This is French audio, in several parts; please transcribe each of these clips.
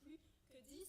plus que 10.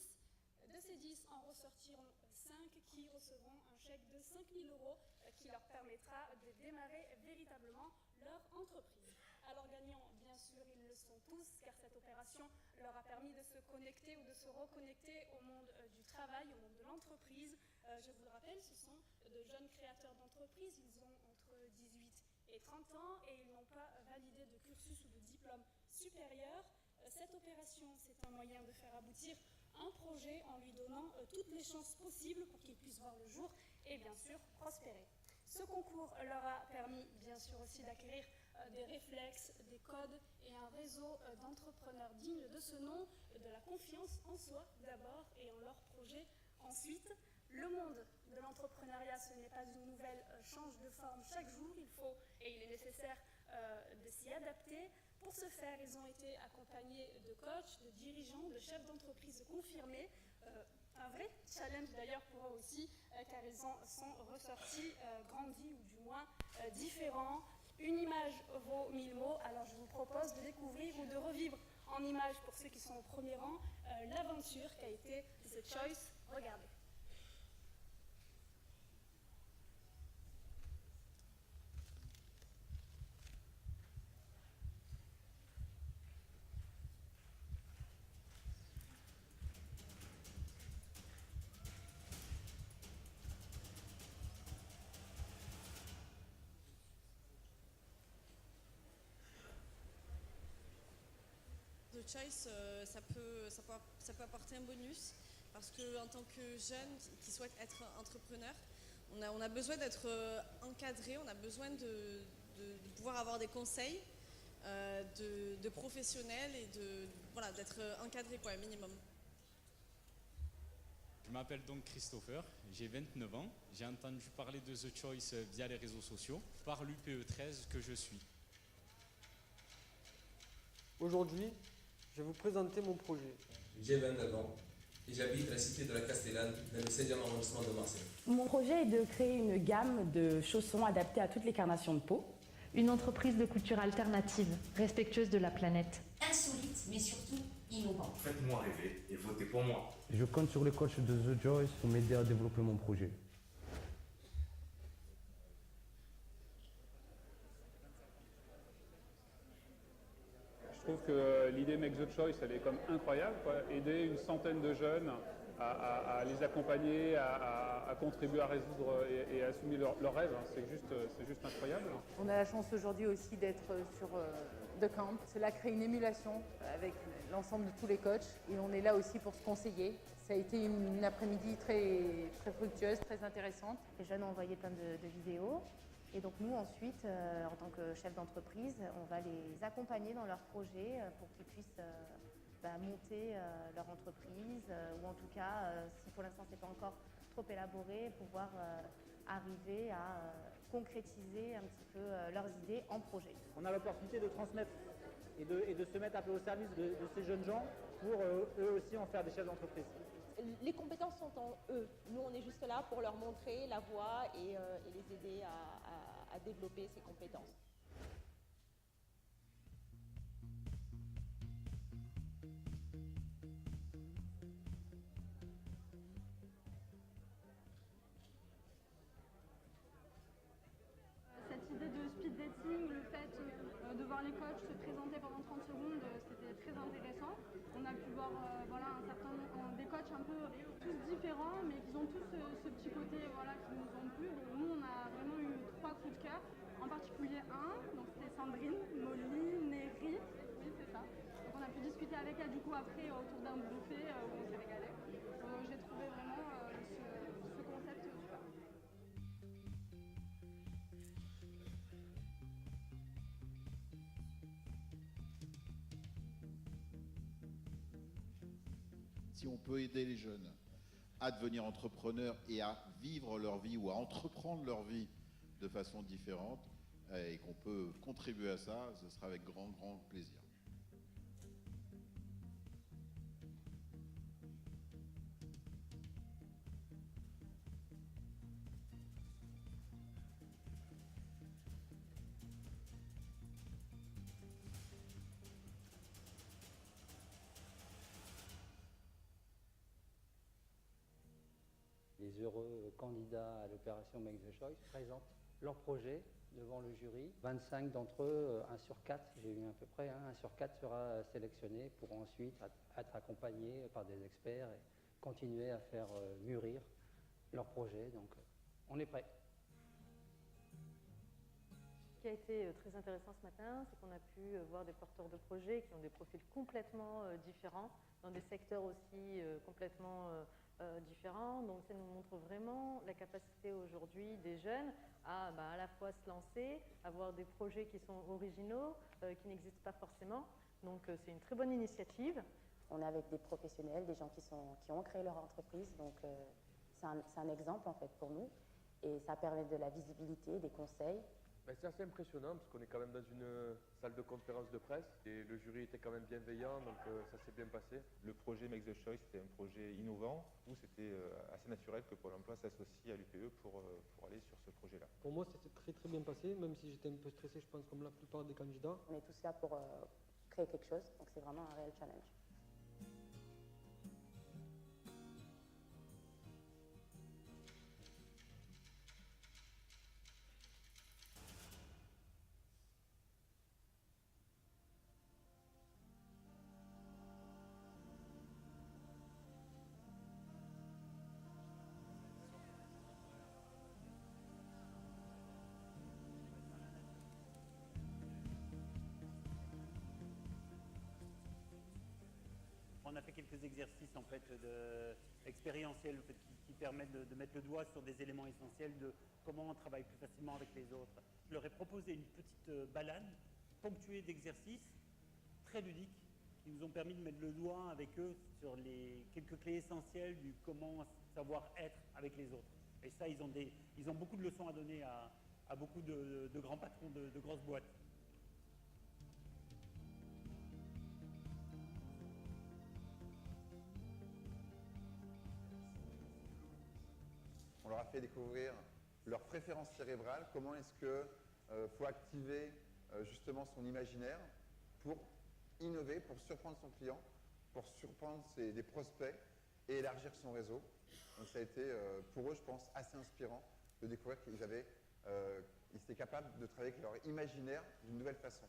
De ces 10 en ressortiront 5 qui recevront un chèque de 5 000 € qui leur permettra de démarrer véritablement leur entreprise. Alors gagnants, bien sûr, ils le sont tous, car cette opération leur a permis de se connecter ou de se reconnecter au monde du travail, au monde de l'entreprise. Je vous le rappelle, ce sont de jeunes créateurs d'entreprises, ils ont entre 18 et 30 ans et ils n'ont pas validé de cursus ou de diplôme supérieur. Cette opération, c'est un moyen de faire aboutir un projet en lui donnant toutes les chances possibles pour qu'il puisse voir le jour et bien sûr prospérer. Ce concours leur a permis bien sûr aussi d'acquérir des réflexes, des codes et un réseau d'entrepreneurs dignes de ce nom, de la confiance en soi d'abord et en leur projet ensuite. Le monde de l'entrepreneuriat, ce n'est pas une nouvelle, change de forme chaque jour, il faut et il est nécessaire de s'y adapter. Pour ce faire, ils ont été accompagnés de coachs, de dirigeants, de chefs d'entreprise confirmés. Un vrai challenge d'ailleurs pour eux aussi, car ils en sont ressortis grandis ou du moins différents. Une image vaut 1000 mots, alors je vous propose de découvrir ou de revivre en images pour ceux qui sont au premier rang l'aventure qu'a été The Choice. Regardez. The Choice, ça peut apporter un bonus parce qu'en tant que jeune qui souhaite être entrepreneur, on a besoin d'être encadré, on a besoin de pouvoir avoir des conseils de professionnels et voilà, d'être encadré quoi, un minimum. Je m'appelle donc Christopher, j'ai 29 ans. J'ai entendu parler de The Choice via les réseaux sociaux, par l'UPE 13 que je suis. Aujourd'hui, je vais vous présenter mon projet. J'ai 29 ans et j'habite la cité de la Castellane, dans le 16e arrondissement de Marseille. Mon projet est de créer une gamme de chaussons adaptés à toutes les carnations de peau. Une entreprise de couture alternative, respectueuse de la planète. Insolite, mais surtout innovant. Faites-moi rêver et votez pour moi. Je compte sur les coachs de The Choice pour m'aider à développer mon projet. Je trouve que l'idée Make the Choice, elle est comme incroyable, quoi. Aider une centaine de jeunes à les accompagner, à contribuer à résoudre et à assumer leurs rêves, hein. C'est juste incroyable. On a la chance aujourd'hui aussi d'être sur The Camp. Cela crée une émulation avec l'ensemble de tous les coachs et on est là aussi pour se conseiller. Ça a été une après-midi très fructueuse, très intéressante. Les jeunes ont envoyé plein de vidéos. Et donc nous ensuite, en tant que chef d'entreprise, on va les accompagner dans leurs projets pour qu'ils puissent monter leur entreprise ou en tout cas, si pour l'instant c'est pas encore trop élaboré, pouvoir arriver à concrétiser un petit peu leurs idées en projet. On a l'opportunité de transmettre et de se mettre un peu au service de ces jeunes gens pour eux aussi en faire des chefs d'entreprise. Les compétences sont en eux. Nous, on est juste là pour leur montrer la voie et les aider à développer ces compétences. Cette idée de speed dating, le fait de voir les coachs se présenter pendant 30 secondes, c'était très intéressant. On a pu voir un certain nombre des coachs un peu tous différents, mais qui ont tous ce petit côté qui nous ont plu. Donc nous, on a vraiment eu 3 coups de cœur, en particulier un, donc c'était Sandrine, Molly, Néry, oui c'est ça. Donc on a pu discuter avec elle du coup après autour d'un buffet où on s'est régalé. J'ai trouvé vraiment ce concept super. Si on peut aider les jeunes à devenir entrepreneurs et à vivre leur vie ou à entreprendre leur vie de façon différente et qu'on peut contribuer à ça, ce sera avec grand plaisir. les heureux candidats à l'opération Make the Choice présentent leur projet devant le jury. 25 d'entre eux, 1 sur 4, j'ai eu à peu près, 1 sur 4 sera sélectionné pour ensuite être accompagné par des experts et continuer à faire mûrir leur projet. Donc on est prêt. Ce qui a été très intéressant ce matin, c'est qu'on a pu voir des porteurs de projets qui ont des profils complètement différents, dans des secteurs aussi complètement différents. Donc ça nous montre vraiment la capacité aujourd'hui des jeunes à la fois se lancer, avoir des projets qui sont originaux, qui n'existent pas forcément. Donc c'est une très bonne initiative. On est avec des professionnels, des gens qui ont créé leur entreprise, donc c'est un exemple en fait pour nous. Et ça permet de la visibilité, des conseils. C'est assez impressionnant parce qu'on est quand même dans une salle de conférence de presse et le jury était quand même bienveillant, donc ça s'est bien passé. Le projet Make the Choice, c'était un projet innovant où c'était assez naturel que Pôle emploi s'associe à l'UPE pour aller sur ce projet-là. Pour moi, c'était très très bien passé, même si j'étais un peu stressé, je pense, comme la plupart des candidats. On est tous là pour créer quelque chose, donc c'est vraiment un réel challenge. On a fait quelques exercices en fait expérientiels qui permettent de mettre le doigt sur des éléments essentiels de comment on travaille plus facilement avec les autres. Je leur ai proposé une petite balade ponctuée d'exercices très ludiques qui nous ont permis de mettre le doigt avec eux sur les quelques clés essentielles du comment savoir être avec les autres. Et ça, ils ont beaucoup de leçons à donner à beaucoup de grands patrons de grosses boîtes. On leur a fait découvrir leur préférence cérébrale, comment est-ce qu'il faut activer justement son imaginaire pour innover, pour surprendre son client, pour surprendre des prospects et élargir son réseau. Donc ça a été pour eux, je pense, assez inspirant de découvrir qu'ils étaient capables de travailler avec leur imaginaire d'une nouvelle façon.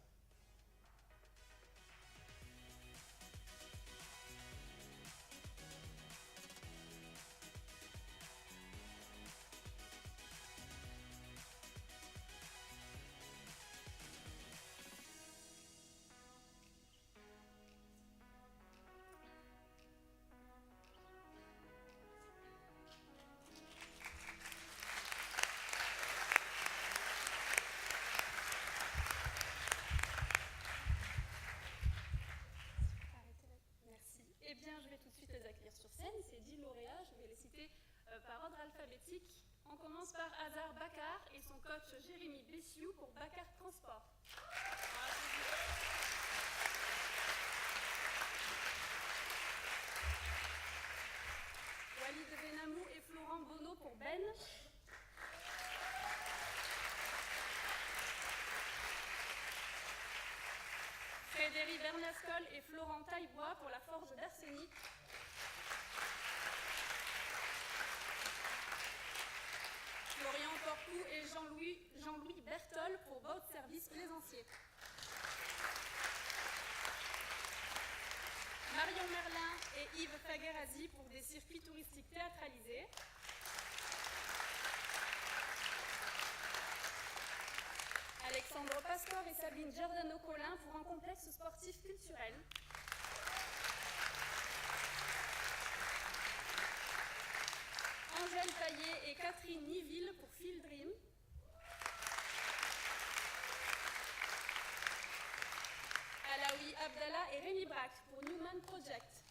Ces 10 lauréats, je vais les citer par ordre alphabétique. On commence par Hazar Bakar et son coach Jérémy Bessiou pour Bakar Transport. Walid Benamou et Florent Bonneau pour Ben. Frédéric Bernascol et Florent Taillebois pour la Forge d'Arsenic. Florian Porcou et Jean-Louis Bertol pour Boat Service Plaisancier. Marion Merlin et Yves Faguerazzi pour des circuits touristiques théâtralisés. Alexandre Pastor et Sabine Giordano-Collin pour un complexe sportif culturel. Angèle Taillé et Catherine Niville pour Field Dream. Alaoui Abdallah et Rémi Braque pour Newman Project.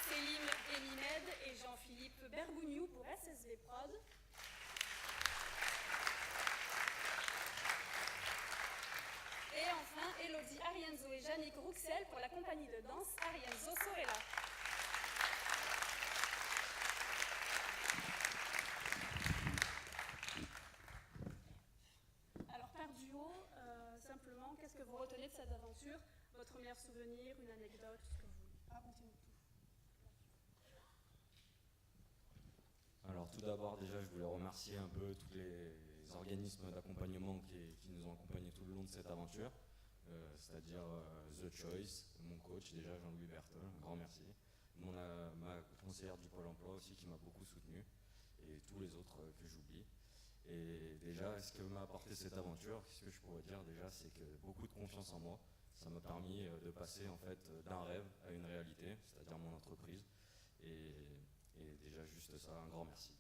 Céline Elimed et Jean-Philippe Bergougnou pour SSV Prod. Et enfin, Elodie Arienzo et Jannick Rouxel pour la compagnie de danse Arienzo Sorella. Alors, par duo, simplement, qu'est-ce que vous retenez de cette aventure? Votre meilleur souvenir, une anecdote, ce que vous voulez. Racontez-nous tout. d'abord, déjà, je voulais remercier un peu tous les organismes d'accompagnement qui nous ont accompagnés tout le long de cette aventure, c'est-à-dire The Choice, mon coach déjà, Jean-Louis Bertol, un grand merci, ma conseillère du Pôle emploi aussi qui m'a beaucoup soutenu, et tous les autres que j'oublie. Et déjà, ce que m'a apporté cette aventure, ce que je pourrais dire déjà, c'est que beaucoup de confiance en moi. Ça m'a permis de passer en fait d'un rêve à une réalité, c'est-à-dire mon entreprise. Et déjà juste ça, un grand merci.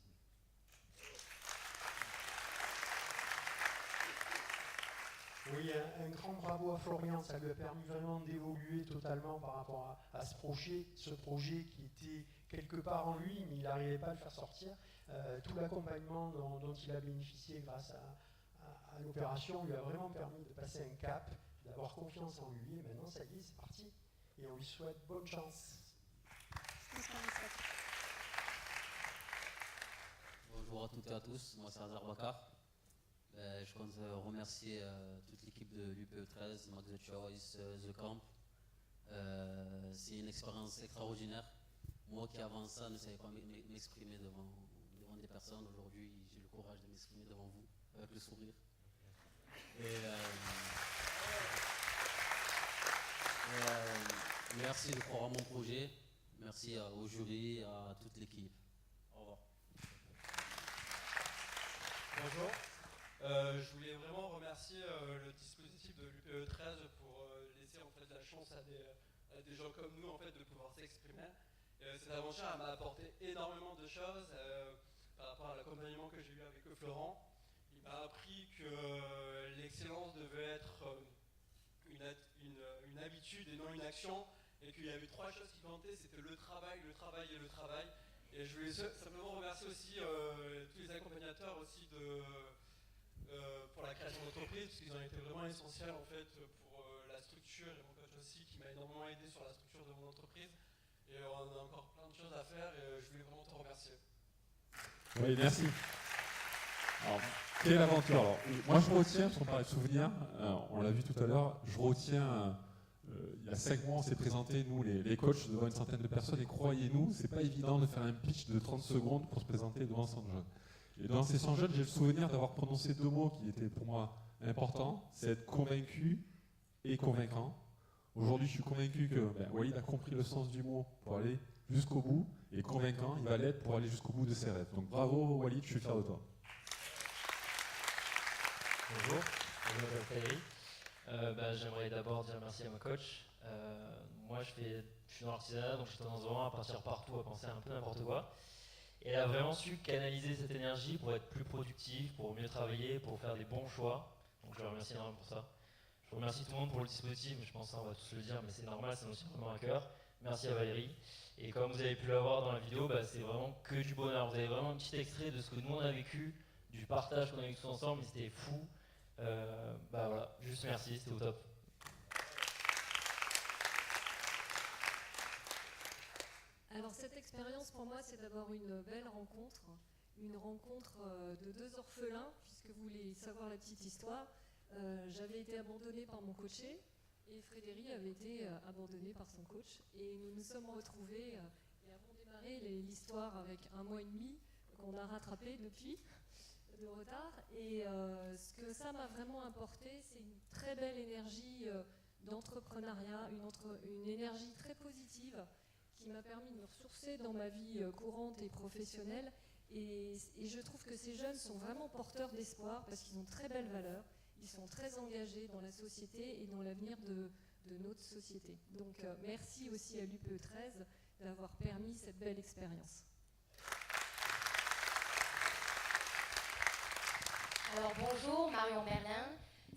Oui, un grand bravo à Florian, ça lui a permis vraiment d'évoluer totalement par rapport à ce projet qui était quelque part en lui, mais il n'arrivait pas à le faire sortir. Tout l'accompagnement dont il a bénéficié grâce à l'opération lui a vraiment permis de passer un cap, d'avoir confiance en lui, et maintenant ça y est, c'est parti. Et on lui souhaite bonne chance. Bonjour à toutes et à tous, moi c'est Hazar Bakar. Je compte remercier toute l'équipe de l'UPE 13, Max The Choice, The Camp. C'est une expérience extraordinaire. Moi qui avant ça ne savais pas m'exprimer devant des personnes, aujourd'hui j'ai le courage de m'exprimer devant vous, avec le sourire. Merci de croire à mon projet, merci au jury, à toute l'équipe. Au revoir. Bonjour. Je voulais vraiment remercier le dispositif de l'UPE 13 pour laisser en fait la chance à des gens comme nous en fait de pouvoir s'exprimer. Cette aventure m'a apporté énormément de choses par rapport à l'accompagnement que j'ai eu avec Florent. Il m'a appris que l'excellence devait être une habitude et non une action, et qu'il y avait 3 choses qui comptaient, c'était le travail et le travail. Et je voulais simplement remercier aussi tous les accompagnateurs aussi pour la création d'entreprise, parce qu'ils ont été vraiment essentiels en fait pour la structure, et mon coach aussi qui m'a énormément aidé sur la structure de mon entreprise. Et on a encore plein de choses à faire, et je voulais vraiment te remercier. Oui, merci. Alors, quelle aventure. Alors, moi je retiens, parce qu'on parlait de souvenirs, on l'a vu tout à l'heure, je retiens, il y a 5 mois on s'est présenté, nous les coachs, devant une centaine de personnes, et croyez-nous, c'est pas évident de faire un pitch de 30 secondes pour se présenter devant 100 jeunes. Et dans ces 100 jeunes, j'ai le souvenir d'avoir prononcé 2 mots qui étaient pour moi importants, c'est être convaincu et convaincant. Aujourd'hui, je suis convaincu que Walid a compris le sens du mot pour aller jusqu'au bout, et convaincant, il va l'être pour aller jusqu'au bout de ses rêves. Donc bravo Walid, je suis fier de toi. Bonjour, je m'appelle Frédéric. J'aimerais d'abord dire merci à ma coach. Moi, je suis dans l'artisanat, donc je suis tendance vraiment à partir partout, à penser un peu n'importe quoi. Et elle a vraiment su canaliser cette énergie pour être plus productive, pour mieux travailler, pour faire des bons choix. Donc je la remercie énormément pour ça. Je remercie tout le monde pour le dispositif, je pense qu'on va tous le dire, mais c'est normal, ça nous tient vraiment à cœur. Merci à Valérie. Et comme vous avez pu l'avoir dans la vidéo, c'est vraiment que du bonheur. Vous avez vraiment un petit extrait de ce que nous on a vécu, du partage qu'on a eu tous ensemble, c'était fou. Voilà, juste merci, c'était au top. Alors cette expérience pour moi c'est d'abord une belle rencontre, une rencontre de 2 orphelins, puisque vous voulez savoir la petite histoire. J'avais été abandonnée par mon coaché et Frédéric avait été abandonné par son coach, et nous nous sommes retrouvés et avons démarré l'histoire avec 1 mois et demi qu'on a rattrapé depuis de retard, et ce que ça m'a vraiment apporté, c'est une très belle énergie d'entrepreneuriat, une énergie très positive qui m'a permis de me ressourcer dans ma vie courante et professionnelle, et je trouve que ces jeunes sont vraiment porteurs d'espoir parce qu'ils ont très belles valeurs, ils sont très engagés dans la société et dans l'avenir de notre société. Donc merci aussi à l'UPE 13 d'avoir permis cette belle expérience. Alors bonjour, Marion Merlin.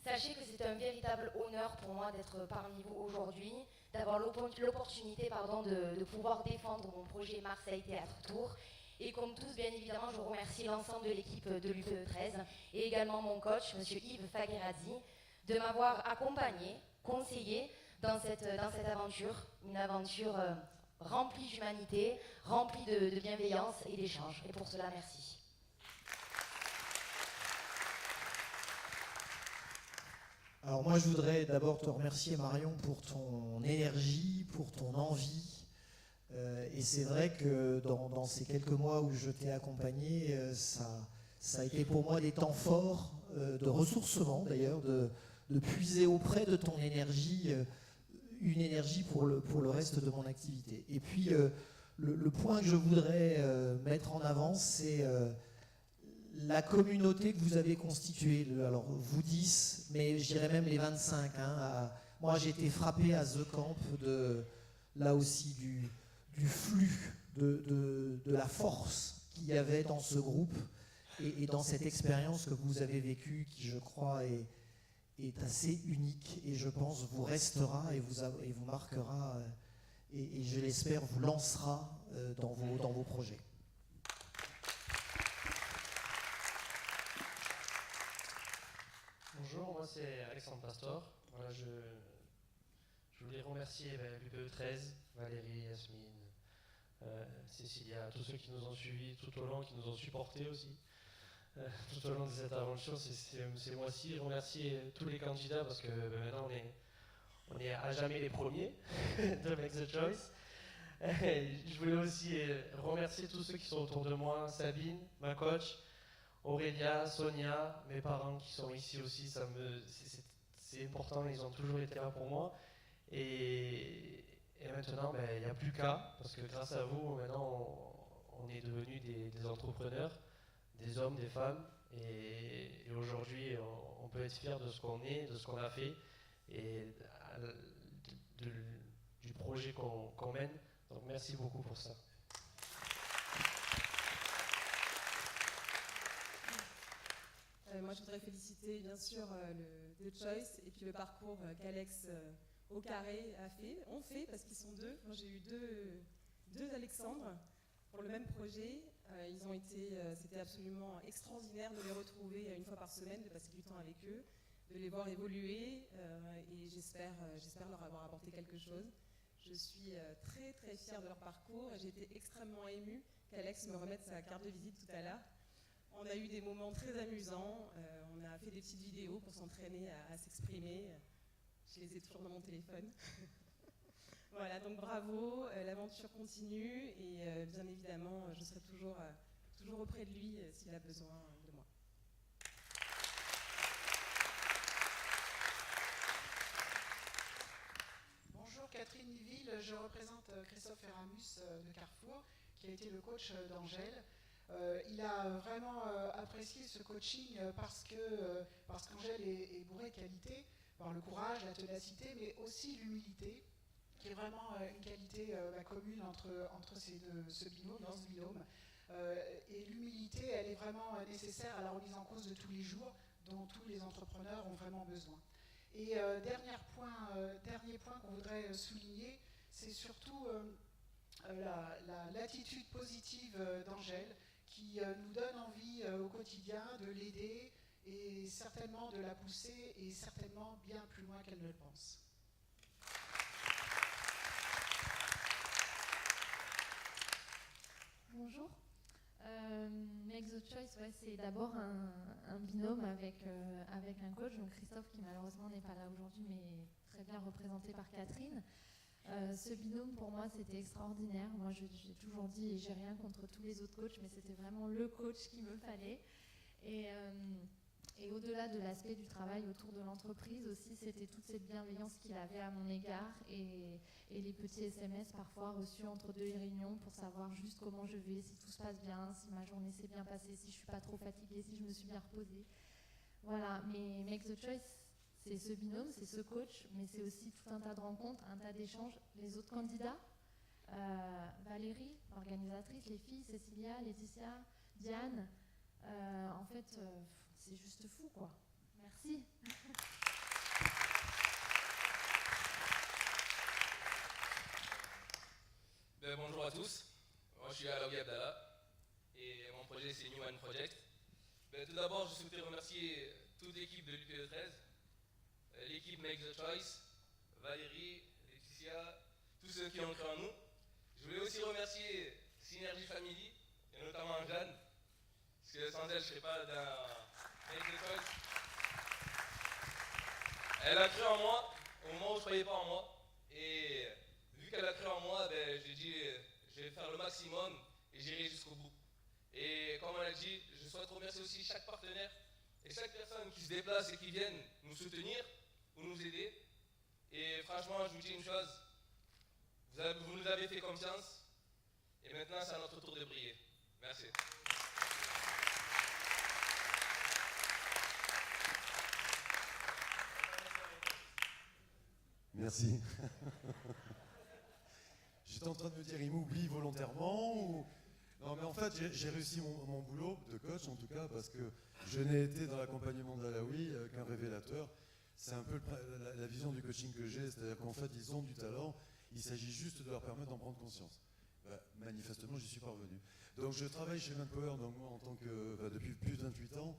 Sachez que c'est un véritable honneur pour moi d'être parmi vous aujourd'hui, d'avoir l'opportunité de pouvoir défendre mon projet Marseille Théâtre Tour. Et comme tous, bien évidemment, je remercie l'ensemble de l'équipe de l'UPE 13 et également mon coach, M. Yves Fagherazzi, de m'avoir accompagné, conseillé dans cette aventure, une aventure remplie d'humanité, remplie de bienveillance et d'échange. Et pour cela, merci. Alors moi, je voudrais d'abord te remercier, Marion, pour ton énergie, pour ton envie, Et c'est vrai que dans ces quelques mois où je t'ai accompagné, ça a été pour moi des temps forts de ressourcement d'ailleurs, de puiser auprès de ton énergie, une énergie pour le reste de mon activité. Et puis le point que je voudrais mettre en avant, c'est la communauté que vous avez constituée. Alors vous 10, mais je dirais même les 25. Moi j'ai été frappé à The Camp là aussi du flux, de la force qu'il y avait dans ce groupe et dans cette expérience que vous avez vécue qui, je crois, est assez unique et je pense vous restera et vous marquera et je l'espère vous lancera dans vos projets. Bonjour, moi c'est Alexandre Pastor. Voilà, je voulais remercier l'UPE 13, Valérie, Yasmine, Cécilia, tous ceux qui nous ont suivis tout au long, qui nous ont supportés aussi tout au long de cette aventure. C'est moi aussi remercier tous les candidats parce que maintenant on est à jamais les premiers de Make the Choice. Je voulais aussi remercier tous ceux qui sont autour de moi, Sabine, ma coach, Aurélia, Sonia, mes parents qui sont ici aussi, c'est important, ils ont toujours été là pour moi. Et maintenant, il n'y a plus qu'à, parce que grâce à vous, maintenant, on est devenus des entrepreneurs, des hommes, des femmes, et aujourd'hui, on peut être fiers de ce qu'on est, de ce qu'on a fait, et du projet qu'on mène. Donc merci beaucoup pour ça. Moi, je voudrais féliciter bien sûr le The Choice et puis le parcours qu'Alex au carré ont fait, parce qu'ils sont deux. Moi, j'ai eu deux Alexandre pour le même projet. C'était absolument extraordinaire de les retrouver une fois par semaine, de passer du temps avec eux, de les voir évoluer et j'espère leur avoir apporté quelque chose. Je suis très très fière de leur parcours et j'ai été extrêmement émue qu'Alex me remette sa carte de visite tout à l'heure. On a eu des moments très amusants, on a fait des petites vidéos pour s'entraîner à s'exprimer. Je les ai toujours dans mon téléphone. Voilà, donc bravo, l'aventure continue et bien évidemment, je serai toujours auprès de lui s'il a besoin de moi. Bonjour, Catherine Niville, je représente Christophe Eramus de Carrefour, qui a été le coach d'Angèle. Il a vraiment apprécié ce coaching parce qu'Angèle est bourrée de qualité, par le courage, la ténacité, mais aussi l'humilité, qui est vraiment une qualité commune entre ce binôme. Et l'humilité, elle est vraiment nécessaire à la remise en cause de tous les jours, dont tous les entrepreneurs ont vraiment besoin. Et dernier point qu'on voudrait souligner, c'est surtout l'attitude positive d'Angèle, qui nous donne envie au quotidien de l'aider et certainement de la pousser et certainement bien plus loin qu'elle ne le pense. Bonjour. Make the Choice, c'est d'abord un binôme avec un coach, donc Christophe qui malheureusement n'est pas là aujourd'hui mais très bien représenté par Catherine. Ce binôme pour moi c'était extraordinaire. Moi j'ai toujours dit et j'ai rien contre tous les autres coachs mais c'était vraiment le coach qu'il me fallait. Et au-delà de l'aspect du travail autour de l'entreprise aussi, c'était toute cette bienveillance qu'il avait à mon égard et les petits SMS parfois reçus entre deux réunions pour savoir juste comment je vais, si tout se passe bien, si ma journée s'est bien passée, si je ne suis pas trop fatiguée, si je me suis bien reposée. Voilà, mais Make the Choice, c'est ce binôme, c'est ce coach, mais c'est aussi tout un tas de rencontres, un tas d'échanges. Les autres candidats, Valérie, organisatrice, les filles, Cécilia, Laetitia, Diane, en fait, c'est juste fou, quoi. Merci. Bonjour à tous, moi je suis Alaoui Abdallah et mon projet c'est New One Project. Tout d'abord, je souhaitais remercier toute l'équipe de l'UPE 13, l'équipe Make the Choice, Valérie, Laetitia, tous ceux qui ont cru en nous. Je voulais aussi remercier Synergy Family et notamment Jeanne, parce que sans elle je ne serais pas dans Make the Choice. Elle a cru en moi au moment où je ne croyais pas en moi et vu qu'elle a cru en moi, j'ai dit je vais faire le maximum et j'irai jusqu'au bout. Et comme on l'a dit, je souhaite remercier aussi chaque partenaire et chaque personne qui se déplace et qui viennent nous soutenir ou nous aider. Et franchement, je vous dis une chose, vous nous avez fait confiance et maintenant c'est à notre tour de briller. Merci. Merci. J'étais en train de me dire, il m'oublie volontairement ou... Non, mais en fait, j'ai réussi mon boulot de coach, en tout cas, parce que je n'ai été dans l'accompagnement d'Alaoui qu'un révélateur. C'est un peu la vision du coaching que j'ai, c'est-à-dire qu'en fait, ils ont du talent, il s'agit juste de leur permettre d'en prendre conscience. Manifestement, j'y suis parvenu. Donc, je travaille chez Manpower, donc moi, en tant que, depuis plus de 28 ans,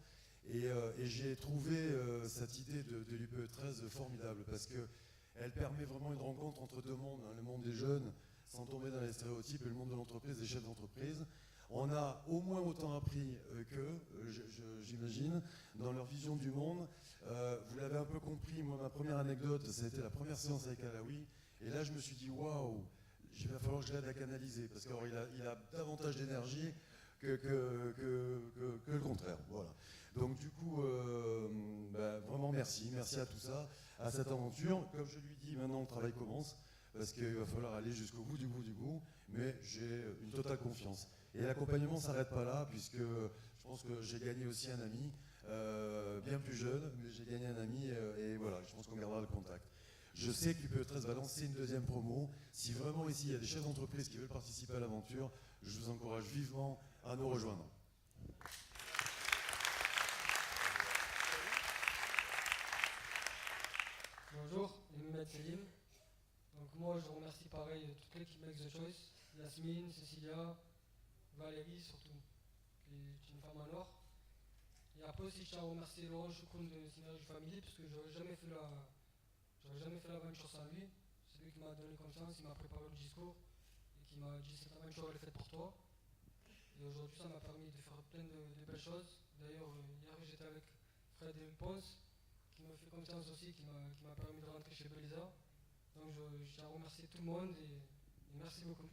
et j'ai trouvé cette idée de l'UPE 13 formidable, parce qu'elle permet vraiment une rencontre entre deux mondes, hein, le monde des jeunes, sans tomber dans les stéréotypes, et le monde de l'entreprise, des chefs d'entreprise. On a au moins autant appris qu'eux, j'imagine, dans leur vision du monde. Vous l'avez un peu compris, moi, ma première anecdote, ça a été la première séance avec Alaoui, et là, je me suis dit, waouh, il va falloir que je l'aide à canaliser, parce qu'il a davantage d'énergie que le contraire. Voilà. Donc du coup, vraiment merci à tout ça, à cette aventure. Comme je lui dis, maintenant le travail commence, parce qu'il va falloir aller jusqu'au bout du bout, mais j'ai une totale confiance. Et l'accompagnement ne s'arrête pas là, puisque je pense que j'ai gagné aussi un ami, bien plus jeune, mais j'ai gagné un ami, et voilà, je pense qu'on gardera le contact. Je sais que l'UPE 13 va lancer une deuxième promo. Si vraiment ici il y a des chefs d'entreprise qui veulent participer à l'aventure, je vous encourage vivement à nous rejoindre. Bonjour, Mehmet Selim. Donc moi je remercie pareil toute l'équipe Make the Choice, Yasmine, Cécilia, Valérie surtout, qui est une femme en or. Et après aussi je tiens à remercier Laurent Choukoun de Synergie Family, parce que j'aurais jamais fait l'aventure sans lui. C'est lui qui m'a donné confiance, il m'a préparé le discours et qui m'a dit cette aventure elle est faite pour toi. Et aujourd'hui ça m'a permis de faire plein de belles choses. D'ailleurs hier j'étais avec Frédéric Ponce, qui m'a fait confiance aussi, qui m'a permis de rentrer chez Belisa. Donc je tiens à remercier tout le monde et merci beaucoup.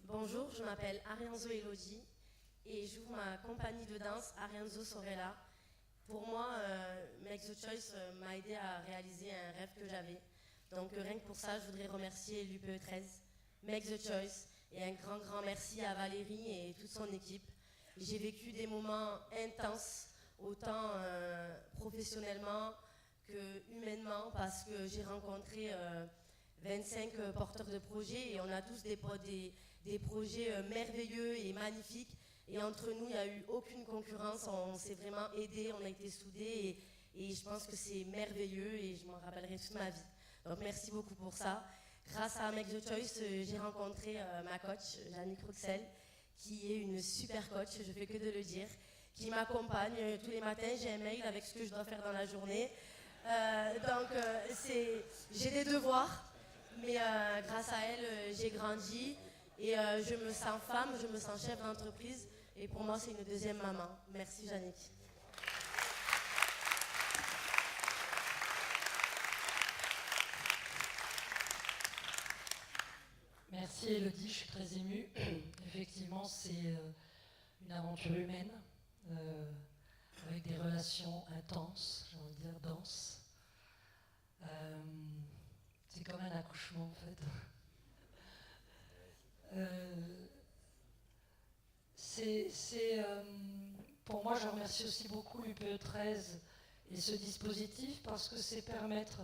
Bonjour, je m'appelle Arianzo Elodie et j'ouvre ma compagnie de danse Arianzo Sorella. Pour moi, Make the Choice m'a aidé à réaliser un rêve que j'avais. Donc rien que pour ça, je voudrais remercier l'UPE 13, Make the Choice, et un grand merci à Valérie et toute son équipe. J'ai vécu des moments intenses, autant professionnellement que humainement, parce que j'ai rencontré 25 porteurs de projets et on a tous des projets merveilleux et magnifiques. Et entre nous, il n'y a eu aucune concurrence, on s'est vraiment aidés, on a été soudés et je pense que c'est merveilleux et je m'en rappellerai toute ma vie. Donc merci beaucoup pour ça. Grâce à Make the Choice, j'ai rencontré ma coach, Jannick Rouxel, qui est une super coach, je ne fais que de le dire, qui m'accompagne tous les matins. J'ai un mail avec ce que je dois faire dans la journée. J'ai des devoirs, mais grâce à elle, j'ai grandi et je me sens femme, je me sens chef d'entreprise et pour moi, c'est une deuxième maman. Merci Jannick. Merci Elodie, je suis très émue. Effectivement, c'est une aventure humaine, avec des relations intenses, j'ai envie de dire denses. C'est comme un accouchement en fait. Pour moi, je remercie aussi beaucoup l'UPE 13 et ce dispositif parce que c'est permettre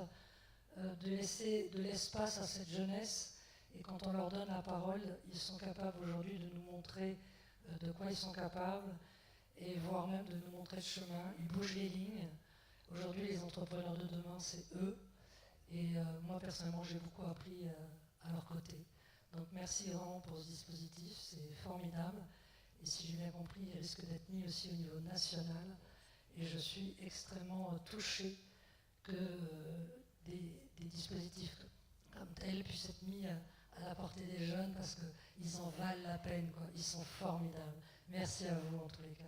de laisser de l'espace à cette jeunesse. Et quand on leur donne la parole, ils sont capables aujourd'hui de nous montrer de quoi ils sont capables et voire même de nous montrer le chemin. Ils bougent les lignes. Aujourd'hui, les entrepreneurs de demain, c'est eux. Et moi, personnellement, j'ai beaucoup appris à leur côté. Donc merci vraiment pour ce dispositif, c'est formidable. Et si j'ai bien compris, il risque d'être mis aussi au niveau national. Et je suis extrêmement touchée que des dispositifs comme tels puissent être mis à la portée des jeunes parce qu'ils en valent la peine, quoi. Ils sont formidables. Merci à vous en tous les cas.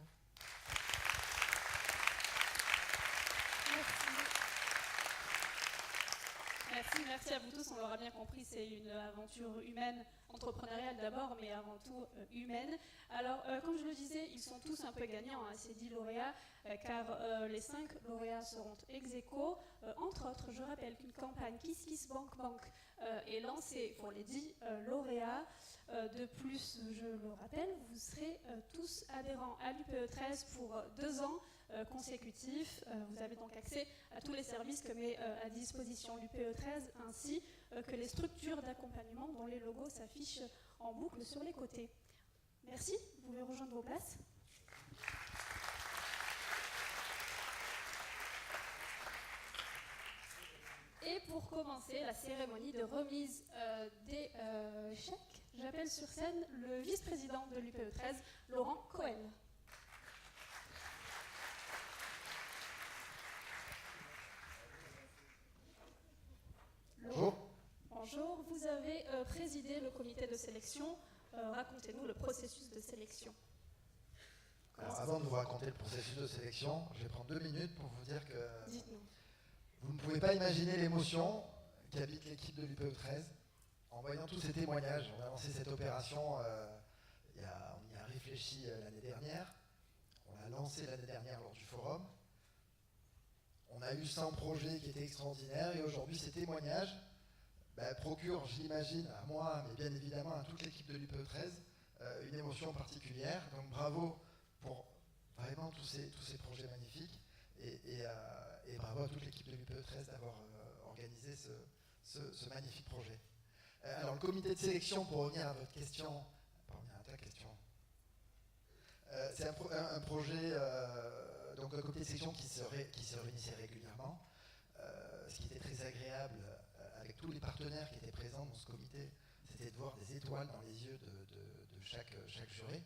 Merci à vous tous. On l'aura bien compris, c'est une aventure humaine, entrepreneuriale d'abord, mais avant tout humaine. Alors, comme je le disais, ils sont tous un peu gagnants, hein, ces 10 lauréats, car les 5 lauréats seront ex aequo. Entre autres, je rappelle qu'une campagne Kiss Kiss Bank Bank est lancée pour les 10 lauréats. De plus, je le rappelle, vous serez tous adhérents à l'UPE 13 pour 2 ans consécutifs. Vous avez donc accès à tous les services que met à disposition l'UPE 13, ainsi que les structures d'accompagnement dont les logos s'affichent en boucle sur les côtés. Merci, vous pouvez rejoindre vos places. Et pour commencer la cérémonie de remise des chèques, j'appelle sur scène le vice-président de l'UPE 13, Laurent Cohen. Bonjour. Bonjour, vous avez présidé le comité de sélection. Racontez-nous le processus de sélection. Alors, avant de vous raconter le processus de sélection, je vais prendre 2 minutes pour vous dire que Dites-nous. vous ne pouvez pas imaginer l'émotion qu'habite l'équipe de l'UPE 13 en voyant tous ces témoignages. On a lancé cette opération, on y a réfléchi l'année dernière, on l'a lancé l'année dernière lors du forum. On a eu 100 projets qui étaient extraordinaires et aujourd'hui ces témoignages procurent, je l'imagine, à moi, mais bien évidemment à toute l'équipe de l'UPE 13, une émotion particulière. Donc bravo pour vraiment tous ces projets magnifiques et bravo à toute l'équipe de l'UPE 13 d'avoir organisé ce magnifique projet. Alors le comité de sélection, pour revenir à votre question, pour revenir à ta question, c'est un projet, donc un comité de sélection qui se réunissait régulièrement. Ce qui était très agréable avec tous les partenaires qui étaient présents dans ce comité, c'était de voir des étoiles dans les yeux de chaque juré.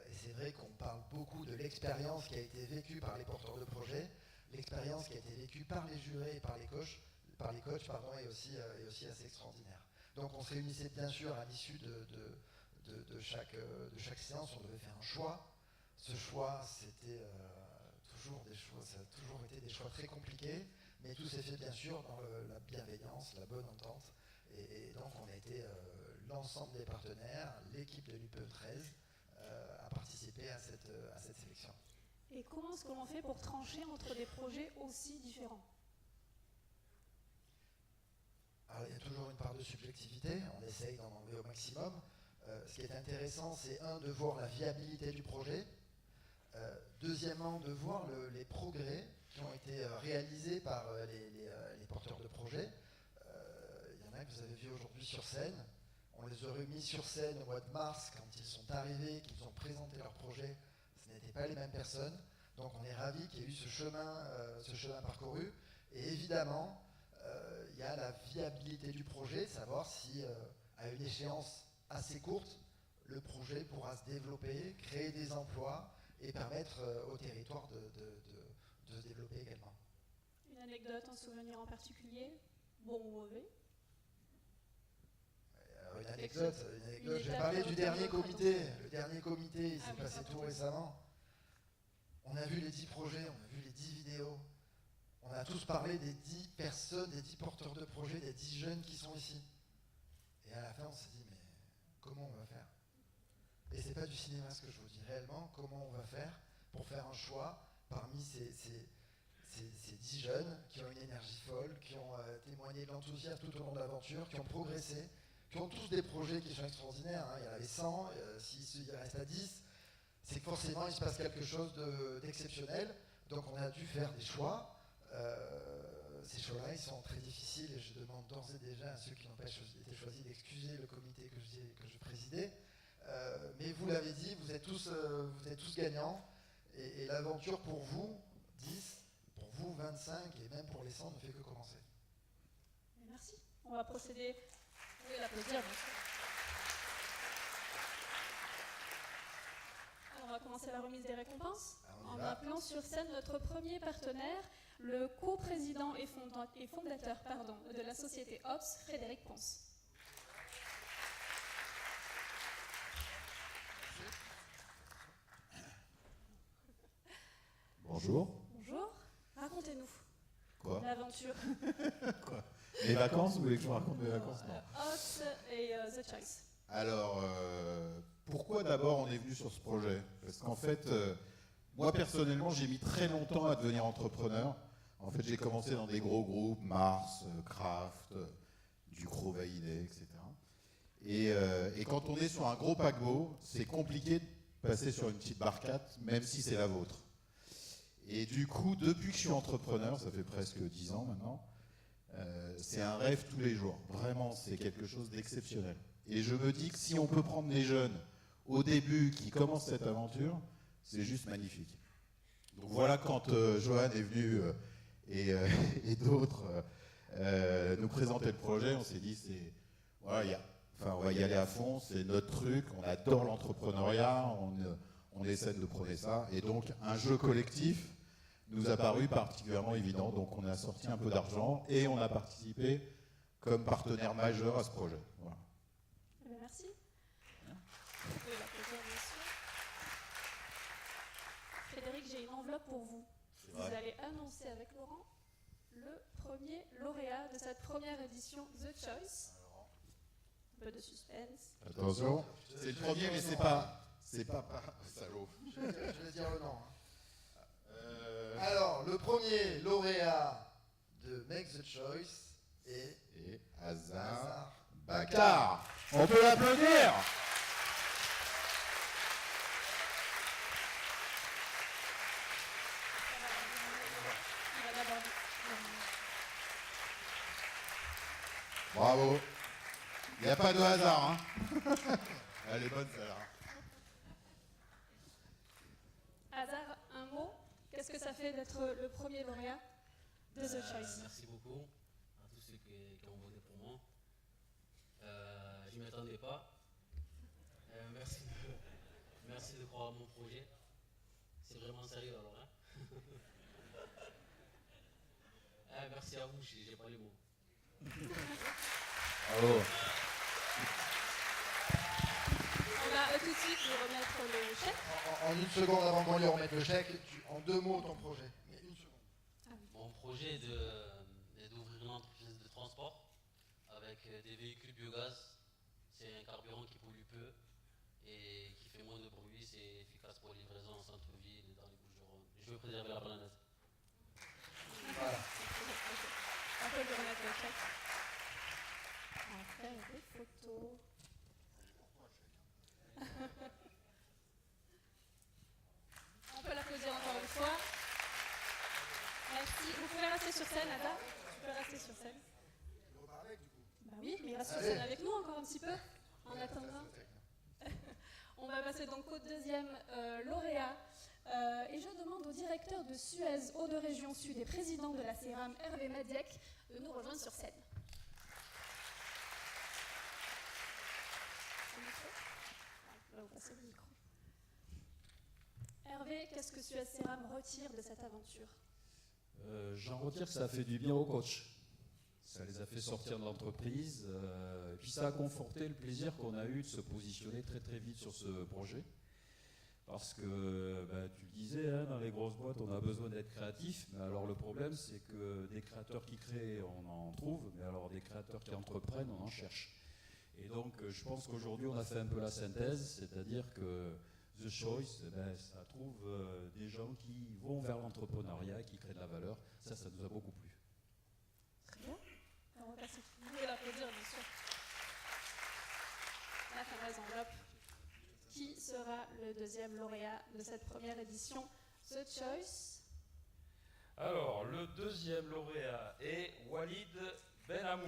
Et c'est vrai qu'on parle beaucoup de l'expérience qui a été vécue par les porteurs de projets, l'expérience qui a été vécue par les jurés et par les coachs, est aussi assez extraordinaire. Donc on se réunissait bien sûr à l'issue de chaque séance, on devait faire un choix. Ce choix, c'était ça a toujours été des choix très compliqués, mais tout s'est fait bien sûr dans la bienveillance, la bonne entente. Et donc on a été l'ensemble des partenaires, l'équipe de l'UPE 13, à participer à cette sélection. Et comment est-ce que l'on fait pour trancher entre des projets aussi différents ? Alors il y a toujours une part de subjectivité, on essaye d'en enlever au maximum. Ce qui est intéressant, c'est de voir la viabilité du projet. Deuxièmement, de voir les progrès qui ont été réalisés par les porteurs de projets. Il y en a que vous avez vu aujourd'hui sur scène. On les a remis sur scène au mois de mars quand ils sont arrivés, qu'ils ont présenté leur projet. Ce n'étaient pas les mêmes personnes. Donc on est ravis qu'il y ait eu ce chemin parcouru. Et évidemment, il y a la viabilité du projet, savoir si à une échéance assez courte, le projet pourra se développer, créer des emplois et permettre au territoire de se développer également. Une anecdote, un souvenir en particulier, bon ou mauvais ? Une anecdote, je vais parler du dernier comité. Le dernier comité, il s'est passé tout récemment. On a vu les 10 projets, on a vu les 10 vidéos. On a tous parlé des 10 personnes, des 10 porteurs de projets, des 10 jeunes qui sont ici. Et à la fin, on s'est dit, mais comment on va faire ? Et c'est pas du cinéma ce que je vous dis, réellement, comment on va faire pour faire un choix parmi ces 10 jeunes qui ont une énergie folle, qui ont témoigné de l'enthousiasme tout au long de l'aventure, qui ont progressé, qui ont tous des projets qui sont extraordinaires. Il y en avait 100, s'il reste à 10, c'est que forcément il se passe quelque chose d'exceptionnel. Donc on a dû faire des choix. Ces choix-là, ils sont très difficiles et je demande d'ores et déjà à ceux qui n'ont pas été choisis d'excuser le comité que je présidais. Mais vous l'avez dit, vous êtes tous gagnants et l'aventure pour vous, 10, pour vous, 25 et même pour les 100 ne fait que commencer. Merci. On va procéder. Vous pouvez l'applaudir, bien sûr. Alors, on va commencer la remise des récompenses en appelant sur scène notre premier partenaire, le coprésident et fondateur de la société OPS, Frédéric Ponce. Bonjour. Bonjour. Racontez-nous. Quoi? L'aventure. Quoi? Les vacances, vous voulez que je vous raconte mes vacances? Non. Hot et The Choice. Alors, pourquoi d'abord on est venu sur ce projet? Parce qu'en fait, moi personnellement, j'ai mis très longtemps à devenir entrepreneur. En fait, j'ai commencé dans des gros groupes, Mars, Kraft, Ducrot, Vaidé, etc. Et quand on est sur un gros paquebot, c'est compliqué de passer sur une petite barcade, même si c'est la vôtre. Et du coup, depuis que je suis entrepreneur, ça fait presque 10 ans maintenant, c'est un rêve tous les jours. Vraiment, c'est quelque chose d'exceptionnel. Et je me dis que si on peut prendre les jeunes au début qui commencent cette aventure, c'est juste magnifique. Donc voilà, quand Johan est venu et d'autres nous présenter le projet, on s'est dit, voilà, on va y aller à fond, c'est notre truc, on adore l'entrepreneuriat, on essaie de prôner ça. Et donc un jeu collectif nous a paru particulièrement évident. Donc on a sorti un peu d'argent et on a participé comme partenaire majeur à ce projet. Voilà. Merci. Vous pouvez l'applaudir, bien sûr. Frédéric, j'ai une enveloppe pour vous. Vous allez annoncer avec Laurent le premier lauréat de cette première édition The Choice. Un peu de suspense. Attention, c'est le premier, mais c'est pas salaud. Je vais dire le nom. Alors, le premier lauréat de Make the Choice est Hazar Bakar. On peut l'applaudir. Bravo. Il n'y a pas de hasard, hein. Elle est bonne, celle-là. Hazar, un mot. Qu'est-ce que ça fait d'être le premier lauréat de The Choice? Merci beaucoup à tous ceux qui ont voté pour moi. Je ne m'y attendais pas. Merci de croire à mon projet. C'est vraiment sérieux alors. Hein. Merci à vous, j'ai pas les mots. Bravo. On va tout de suite lui remettre le chèque. En une seconde avant qu'on lui remette le chèque, en 2 mots ton projet. Mais une seconde. Mon projet est d'ouvrir une entreprise de transport avec des véhicules biogaz. C'est un carburant qui pollue peu et qui fait moins de bruit. C'est efficace pour les livraisons en centre-ville et dans les Bouches-du-Rhône. Je veux préserver la planète. Voilà. On peut lui remettre le chèque. On va faire des photos. On peut l'applaudir encore une fois. Merci. Vous pouvez rester sur scène, Ada. Tu peux rester sur scène. Bah oui, mais il reste sur scène avec nous encore un petit peu, en attendant. On va passer donc au deuxième lauréat. Et je demande au directeur de Suez Eau de Région Sud et président de la CERAM, Hervé Madiec, de nous rejoindre sur scène. On va vous passer le micro. Hervé, qu'est-ce que Suez CERAM retire de cette aventure? J'en retire que ça a fait du bien aux coachs. Ça les a fait sortir de l'entreprise. Et puis ça a conforté le plaisir qu'on a eu de se positionner très très vite sur ce projet. Parce que, tu le disais, hein, dans les grosses boîtes, on a besoin d'être créatif. Mais alors le problème, c'est que des créateurs qui créent, on en trouve. Mais alors des créateurs qui entreprennent, on en cherche. Et donc, je pense qu'aujourd'hui, on a fait un peu la synthèse. C'est-à-dire que The Choice, ça trouve des gens qui vont vers l'entrepreneuriat, qui créent de la valeur. Ça nous a beaucoup plu. Très bien. On va passer. Vous pouvez l'applaudir, bien sûr. La fameuse enveloppe. Qui sera le deuxième lauréat de cette première édition The Choice? Alors, le deuxième lauréat est Walid Benamou.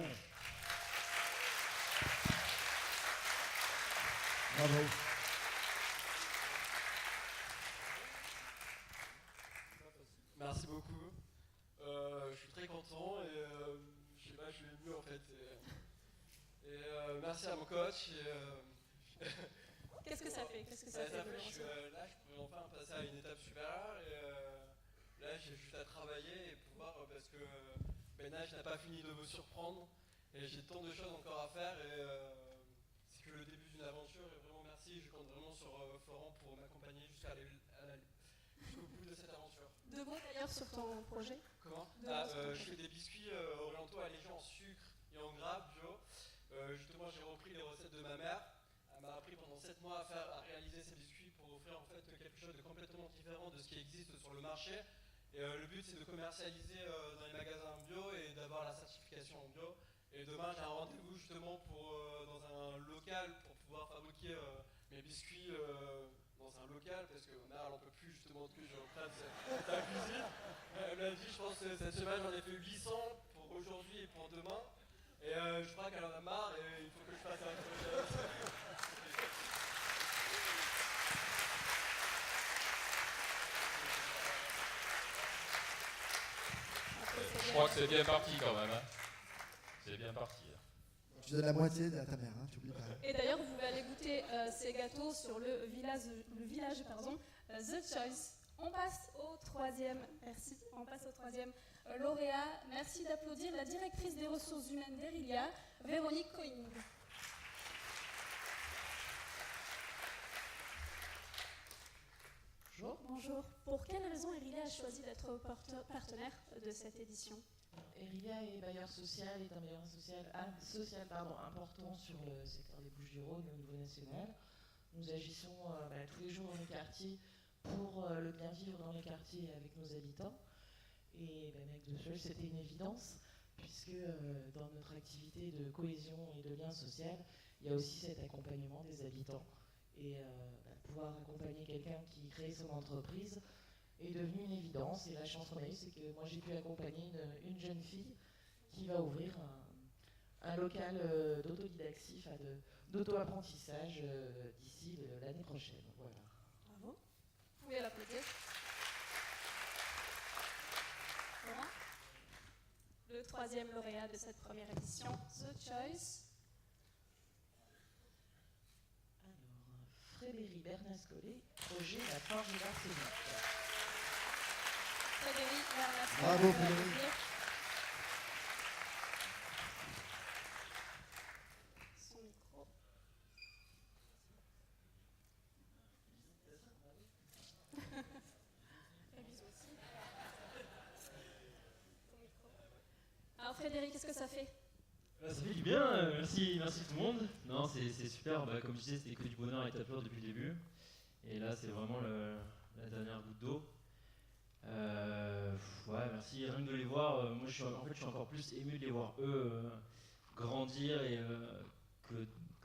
Bravo. Merci beaucoup. Je suis très content et je sais pas, je suis ému en fait. Et merci à mon coach. Qu'est-ce que ça fait? Qu'est-ce que ça fait là, je pourrais enfin passer à une étape supérieure. Et là, j'ai juste à travailler et pouvoir, parce que Benach n'a pas fini de me surprendre. Et j'ai tant de choses encore à faire. Et c'est que le début d'une aventure. Et vraiment merci. Je compte vraiment sur Florent pour m'accompagner jusqu'au bout de cette aventure. Deux mots d'ailleurs sur ton projet. Comment Je fais des biscuits orientaux allégés en sucre et en gras bio. Justement, j'ai repris les recettes de ma mère. Elle m'a appris pendant 7 mois à réaliser ces biscuits pour offrir en fait quelque chose de complètement différent de ce qui existe sur le marché. Et le but, c'est de commercialiser dans les magasins bio et d'avoir la certification en bio. Et demain, j'ai un rendez-vous justement dans un local pour pouvoir fabriquer mes biscuits dans un local, parce que ma mère, elle n'en peut plus justement que je reprenne la cuisine. Elle m'a dit, je pense que cette semaine, j'en ai fait 800 pour aujourd'hui et pour demain. Et je crois qu'elle en a marre et il faut que je fasse un truc. Je crois que c'est bien parti quand même. Hein. C'est bien parti. Tu donnes la moitié à ta mère, hein, tu oublies pas. Et d'ailleurs, vous pouvez aller goûter ces gâteaux sur le village The Choice. On passe au troisième, merci, on passe au troisième lauréat. Merci d'applaudir la directrice des ressources humaines d'Erilia, Véronique Coing. Bonjour. Bonjour. Pour quelle raison Erilia a choisi d'être partenaire de cette édition? Erilia est bailleur social, est un bailleur social important sur le secteur des Bouches-du-Rhône au niveau national. Nous agissons tous les jours dans les quartiers pour le bien vivre dans les quartiers avec nos habitants. Et Make the Choice, c'était une évidence, puisque dans notre activité de cohésion et de lien social, il y a aussi cet accompagnement des habitants. Et pouvoir accompagner quelqu'un qui crée son entreprise est devenu une évidence. Et la chance qu'on a eue, c'est que moi j'ai pu accompagner une jeune fille qui va ouvrir un local d'autodidactie, d'auto-apprentissage d'ici l'année prochaine. Voilà. Bravo. Vous pouvez l'applaudir. Laurent, le troisième lauréat de cette première édition, The Choice. Frédéric Bernasconi, projet La Forge d'Arsenic. Frédéric Bernasconi. Bravo Frédéric. Son micro. Et bisous aussi. Ton micro. Alors Frédéric, qu'est-ce que ça fait? Ça fait du bien, merci tout le monde. Non, c'est super, comme je disais, c'était que du bonheur et tapeur depuis le début. Et là, c'est vraiment la dernière goutte d'eau. Ouais, merci, rien que de les voir. Moi, je suis encore plus ému de les voir eux grandir et que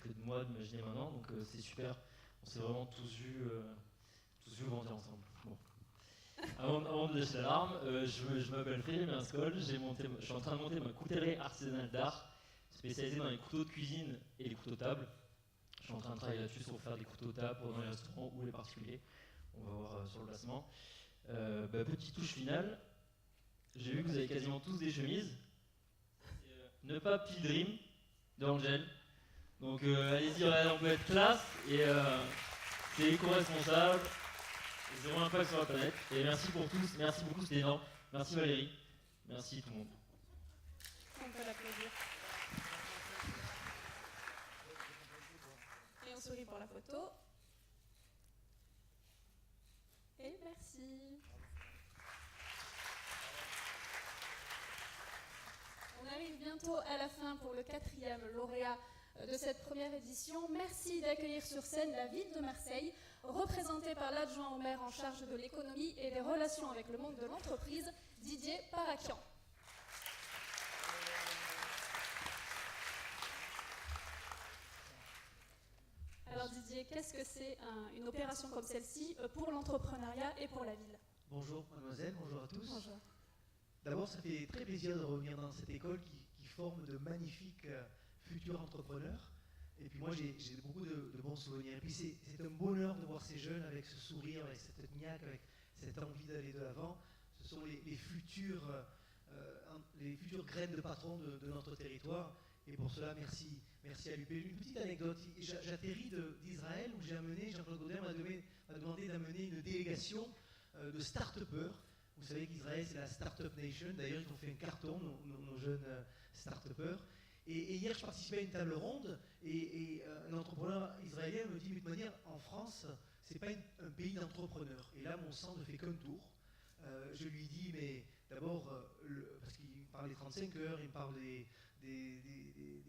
de moi d'imaginer maintenant. Donc c'est super. On s'est vraiment tous vus grandir ensemble. Bon. Avant de lâcher l'alarme, je m'appelle Frédéric Bernasconi. Je suis en train de monter ma coutellerie artisanale d'art, spécialisée dans les couteaux de cuisine et les couteaux de table. Je suis en train de travailler là-dessus sur faire des couteaux de table pour dans les restaurants ou les particuliers. On va voir sur le placement. Petite touche finale. J'ai vu que vous avez quasiment tous des chemises. Ne pas Pile Dream d'Angel. Donc allez-y, on peut être classe et c'est éco-responsable. Et zéro impact sur la planète. Et merci pour tous. Merci beaucoup, c'était énorme. Merci Valérie. Merci tout le monde. On peut l'applaudir. Et on sourit pour la photo. Et merci. On arrive bientôt à la fin pour le quatrième lauréat de cette première édition. Merci d'accueillir sur scène la ville de Marseille, représentée par l'adjoint au maire en charge de l'économie et des relations avec le monde de l'entreprise, Didier Parakian. Alors Didier, qu'est-ce que c'est une opération comme celle-ci pour l'entrepreneuriat et pour la ville? Bonjour mademoiselle, bonjour à tous. Bonjour. D'abord, ça fait très plaisir de revenir dans cette école qui forme de magnifiques futurs entrepreneurs. Et puis moi, j'ai beaucoup de bons souvenirs. Et puis c'est un bonheur de voir ces jeunes avec ce sourire, avec cette niaque, avec cette envie d'aller de l'avant. Ce sont les futures graines de patrons de notre territoire. Et pour cela, merci à l'UP. Une petite anecdote. J'atterris d'Israël où j'ai amené, Jean-Claude Gaudin m'a demandé d'amener une délégation de start-upers. Vous savez qu'Israël, c'est la Startup Nation. D'ailleurs, ils ont fait un carton, nos jeunes start-upers. Et hier, je participais à une table ronde et un entrepreneur israélien me dit, mais de toute manière, en France, c'est pas un pays d'entrepreneurs. Et là, mon sang ne fait qu'un tour. Je lui dis, mais parle des 35 heures, il me parle des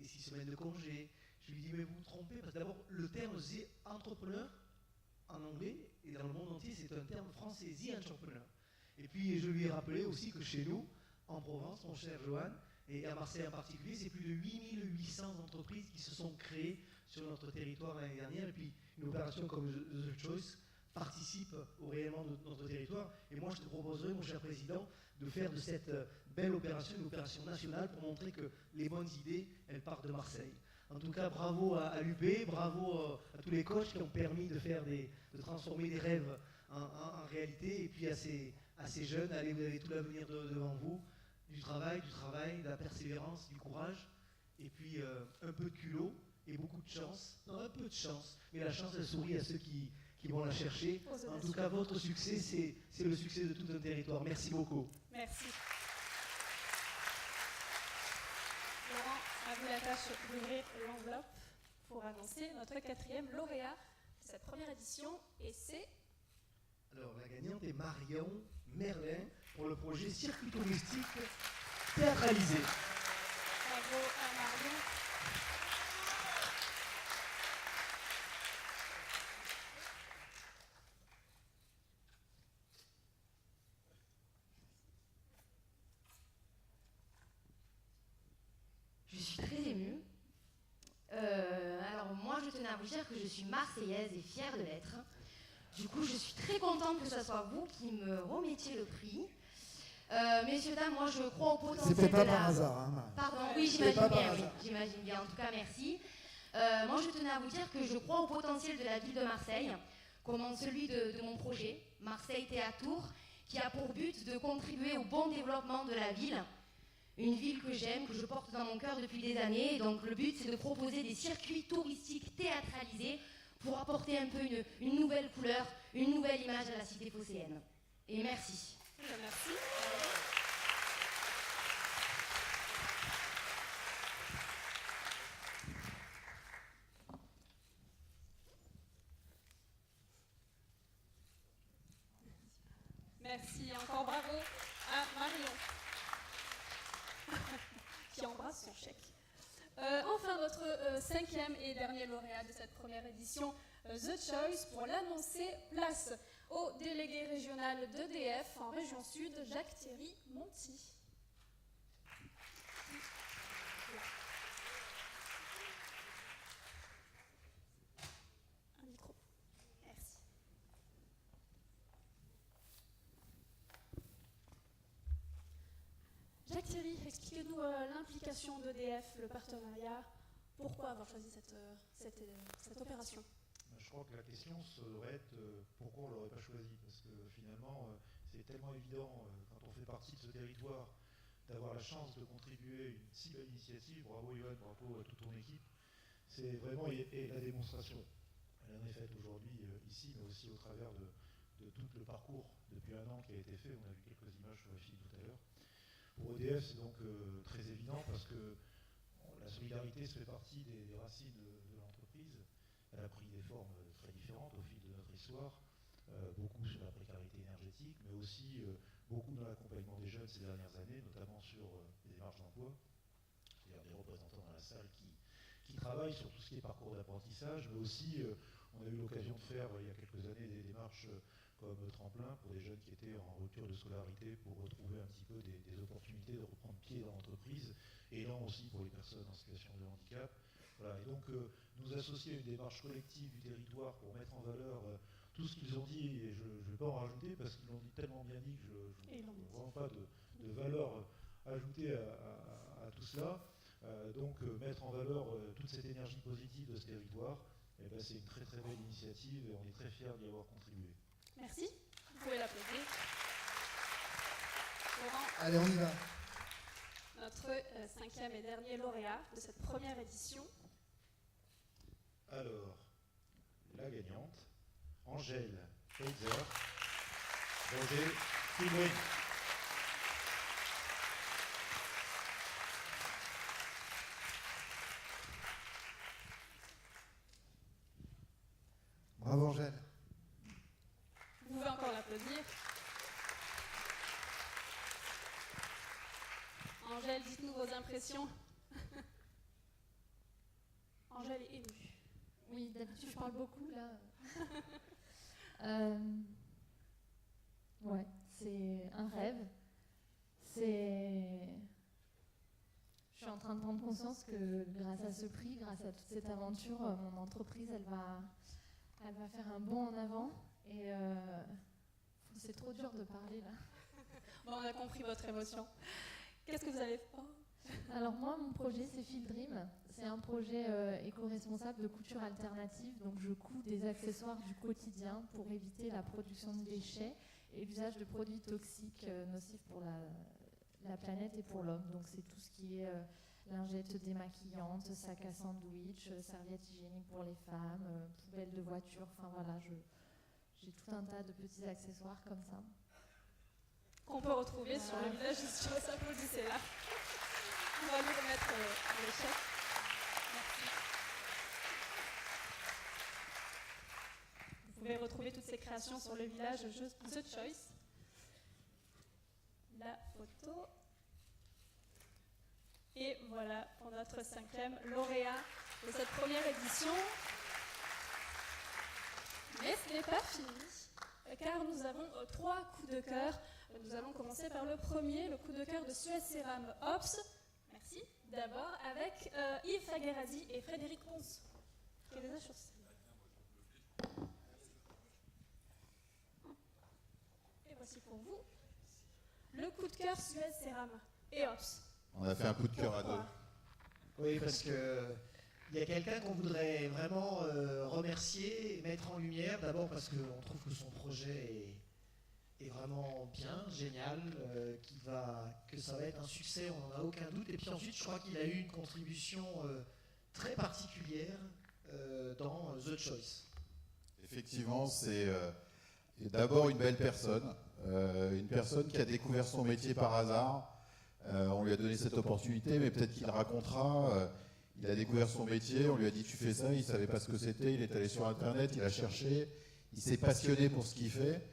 6 semaines de congé. Je lui dis, mais vous vous trompez, parce que d'abord, le terme « entrepreneur », en anglais, et dans le monde entier, c'est un terme français, « entrepreneur ». Et puis, je lui ai rappelé aussi que chez nous, en Provence, mon cher Johan, et à Marseille en particulier, c'est plus de 8800 entreprises qui se sont créées sur notre territoire l'année dernière. Et puis, une opération comme The Choice participe au rayonnement de notre territoire. Et moi, je te proposerai, mon cher président, de faire de cette belle opération une opération nationale pour montrer que les bonnes idées, elles partent de Marseille. En tout cas, bravo à l'UP, bravo à tous les coachs qui ont permis de transformer des rêves en réalité. Et puis à ces jeunes, allez, vous avez tout l'avenir devant vous. Du travail, de la persévérance, du courage, et puis un peu de culot et beaucoup de chance. Non, un peu de chance, mais la chance, elle sourit à ceux qui vont la chercher. En tout cas, votre succès, c'est le succès de tout un territoire. Merci beaucoup. Merci. Laurent, à vous la tâche d'ouvrir l'enveloppe pour annoncer notre 4e lauréat de cette première édition, et c'est... Alors, la gagnante est Marion Merlin pour le projet Circuit touristique théâtralisé. Bravo à Marion. Je suis très émue. Alors moi, je tenais à vous dire que je suis marseillaise et fière de l'être. Du coup, je suis très contente que ce soit vous qui me remettiez le prix. Messieurs, dames, moi je crois au potentiel C'était pas de par hasard, hein, Marie. Pardon, oui, j'imagine bien, oui, j'imagine bien. En tout cas, merci. Moi, je tenais à vous dire que je crois au potentiel de la ville de Marseille, comme celui de mon projet, Marseille Théâtour, qui a pour but de contribuer au bon développement de la ville. Une ville que j'aime, que je porte dans mon cœur depuis des années. Et donc, le but, c'est de proposer des circuits touristiques théâtralisés pour apporter un peu une nouvelle couleur, une nouvelle image à la cité phocéenne. Et merci. Merci. Merci, encore bravo à Marion qui embrasse son chèque. Enfin, notre 5e et dernier lauréat de cette première édition, The Choice, pour l'annoncer, place au délégué régional d'EDF en région sud, Jacques-Thierry Monti. Un micro. Merci. Jacques-Thierry, expliquez-nous l'implication d'EDF, le partenariat. Pourquoi avoir choisi cette opération ? Je crois que la question devrait être pourquoi on ne l'aurait pas choisi, parce que finalement c'est tellement évident quand on fait partie de ce territoire d'avoir la chance de contribuer à une si belle initiative. Bravo Yoann, bravo à toute ton équipe. C'est vraiment la démonstration. Elle en est faite aujourd'hui ici, mais aussi au travers de tout le parcours depuis un an qui a été fait. On a vu quelques images sur le film tout à l'heure. Pour EDF, c'est donc très évident parce que la solidarité se fait partie des racines de l'entreprise. Elle a pris des formes très différentes au fil de notre histoire, beaucoup sur la précarité énergétique, mais aussi beaucoup dans l'accompagnement des jeunes ces dernières années, notamment sur les démarches d'emploi. C'est-à-dire des représentants dans la salle qui travaillent sur tout ce qui est parcours d'apprentissage, mais aussi on a eu l'occasion de faire il y a quelques années des démarches comme tremplin pour des jeunes qui étaient en rupture de scolarité pour retrouver un petit peu des opportunités de reprendre pied dans l'entreprise, et là aussi pour les personnes en situation de handicap. Voilà, et donc nous associer à une démarche collective du territoire pour mettre en valeur tout ce qu'ils ont dit, et je ne vais pas en rajouter parce qu'ils l'ont dit tellement bien dit que je ne vois vraiment pas de valeur ajoutée à tout cela. Donc mettre en valeur toute cette énergie positive de ce territoire, eh ben, c'est une très très belle initiative et on est très fiers d'y avoir contribué. Merci, vous pouvez l'applaudir. Laurent, allez, on y va. Notre 5e et dernier lauréat de cette première édition. Alors, la gagnante, Angèle Heizer, Roger Fibrin. Bravo Angèle. Vous pouvez encore l'applaudir. Angèle Angèle, dites-nous vos impressions. Angèle est émue. Oui, d'habitude je parle beaucoup là. Ouais, c'est un rêve. Je suis en train de prendre conscience que grâce à ce prix, grâce à toute cette aventure, mon entreprise, elle va faire un bond en avant. Et c'est trop dur de parler là. Bon, on a compris votre émotion. Qu'est-ce que vous allez faire? Alors moi, mon projet, c'est Feel Dream. C'est un projet éco-responsable de couture alternative. Donc je couds des accessoires du quotidien pour éviter la production de déchets et l'usage de produits toxiques nocifs pour la planète et pour l'homme. Donc c'est tout ce qui est lingettes démaquillantes, sacs à sandwich, serviettes hygiéniques pour les femmes, poubelles de voiture. Enfin voilà, j'ai tout un tas de petits accessoires comme ça. Qu'on peut retrouver sur le village sur Applaudissez là. On va lui remettre le chèque. Merci. Vous pouvez retrouver toutes ces créations sur le village The Choice. La photo. Et voilà pour notre 5e lauréat de cette première édition. Mais ce n'est pas fini, car nous avons 3 coups de cœur. Nous allons commencer par le premier, le coup de cœur de Suez Céram Ops. Merci. D'abord avec Yves Faguerazzi et Frédéric Ponce. Qui est déjà sur scène. Et voici pour vous le coup de cœur Suez Céram et Ops. On a fait un coup de cœur à deux. Oui, parce que il y a quelqu'un qu'on voudrait vraiment remercier et mettre en lumière. D'abord parce qu'on trouve que son projet est vraiment bien, génial, que ça va être un succès, on n'en a aucun doute. Et puis ensuite, je crois qu'il a eu une contribution très particulière dans The Choice. Effectivement, c'est d'abord une belle personne qui a découvert son métier par hasard. On lui a donné cette opportunité, mais peut-être qu'il racontera. Il a découvert son métier, on lui a dit tu fais ça, il ne savait pas ce que c'était, il est allé sur Internet, il a cherché, il s'est passionné pour ce qu'il fait.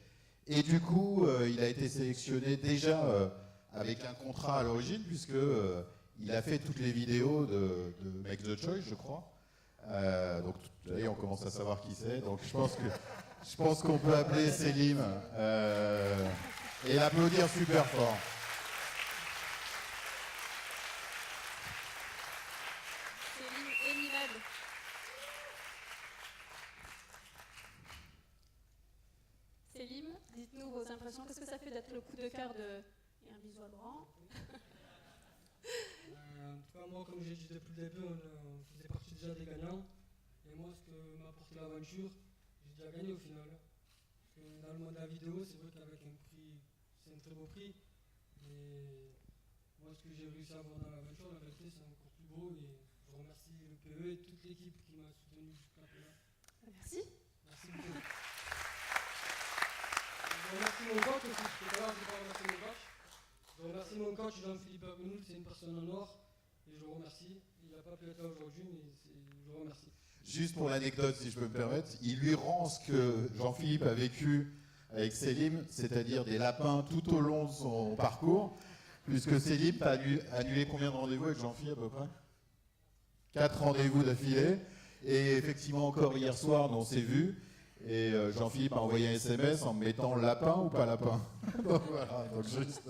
Et du coup, il a été sélectionné déjà avec un contrat à l'origine, puisqu'il a fait toutes les vidéos de Make the Choice, je crois. Donc là, on commence à savoir qui c'est. Donc je pense qu'on peut appeler Célim et l'applaudir super fort. Célim, dites-nous vos impressions. Qu'est-ce que ça fait d'être le coup de cœur de... Et un bisou à Laurent. En tout cas, moi, comme j'ai dit depuis le début, on faisait partie déjà des gagnants. Et moi, ce que m'a apporté l'aventure, j'ai déjà gagné au final. Parce que dans le monde de la vidéo, c'est vrai qu'avec un prix, c'est un très beau prix. Mais moi, ce que j'ai réussi à avoir dans l'aventure, la vérité, c'est encore plus beau. Et je remercie le PE et toute l'équipe qui m'a soutenu jusqu'à là. Merci. Merci beaucoup. Je remercie mon coach aussi, parce que tout à l'heure, je n'ai pas remercié mon coach. Je remercie mon coach Jean-Philippe Herbenoul, c'est une personne en or. Et je le remercie. Il n'a pas pu être là aujourd'hui, mais je le remercie. Juste pour l'anecdote, si je peux me permettre, il lui rend ce que Jean-Philippe a vécu avec Célim, c'est-à-dire des lapins tout au long de son parcours, puisque Célim a annulé combien de rendez-vous avec Jean-Philippe à peu près 4 rendez-vous d'affilée. Et effectivement, encore hier soir, on s'est vu. Et Jean-Philippe a envoyé un SMS en me mettant lapin ou pas lapin. Donc voilà, donc juste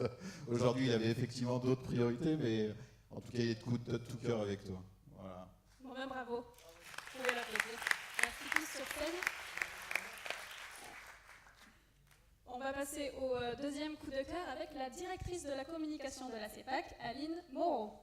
aujourd'hui il avait effectivement d'autres priorités, mais en tout cas il est de tout cœur avec toi. Voilà. Bon ben bravo. Vous pouvez l'applaudir. Merci tous sur scène. On va passer au deuxième coup de cœur avec la directrice de la communication de la CEPAC, Aline Moreau.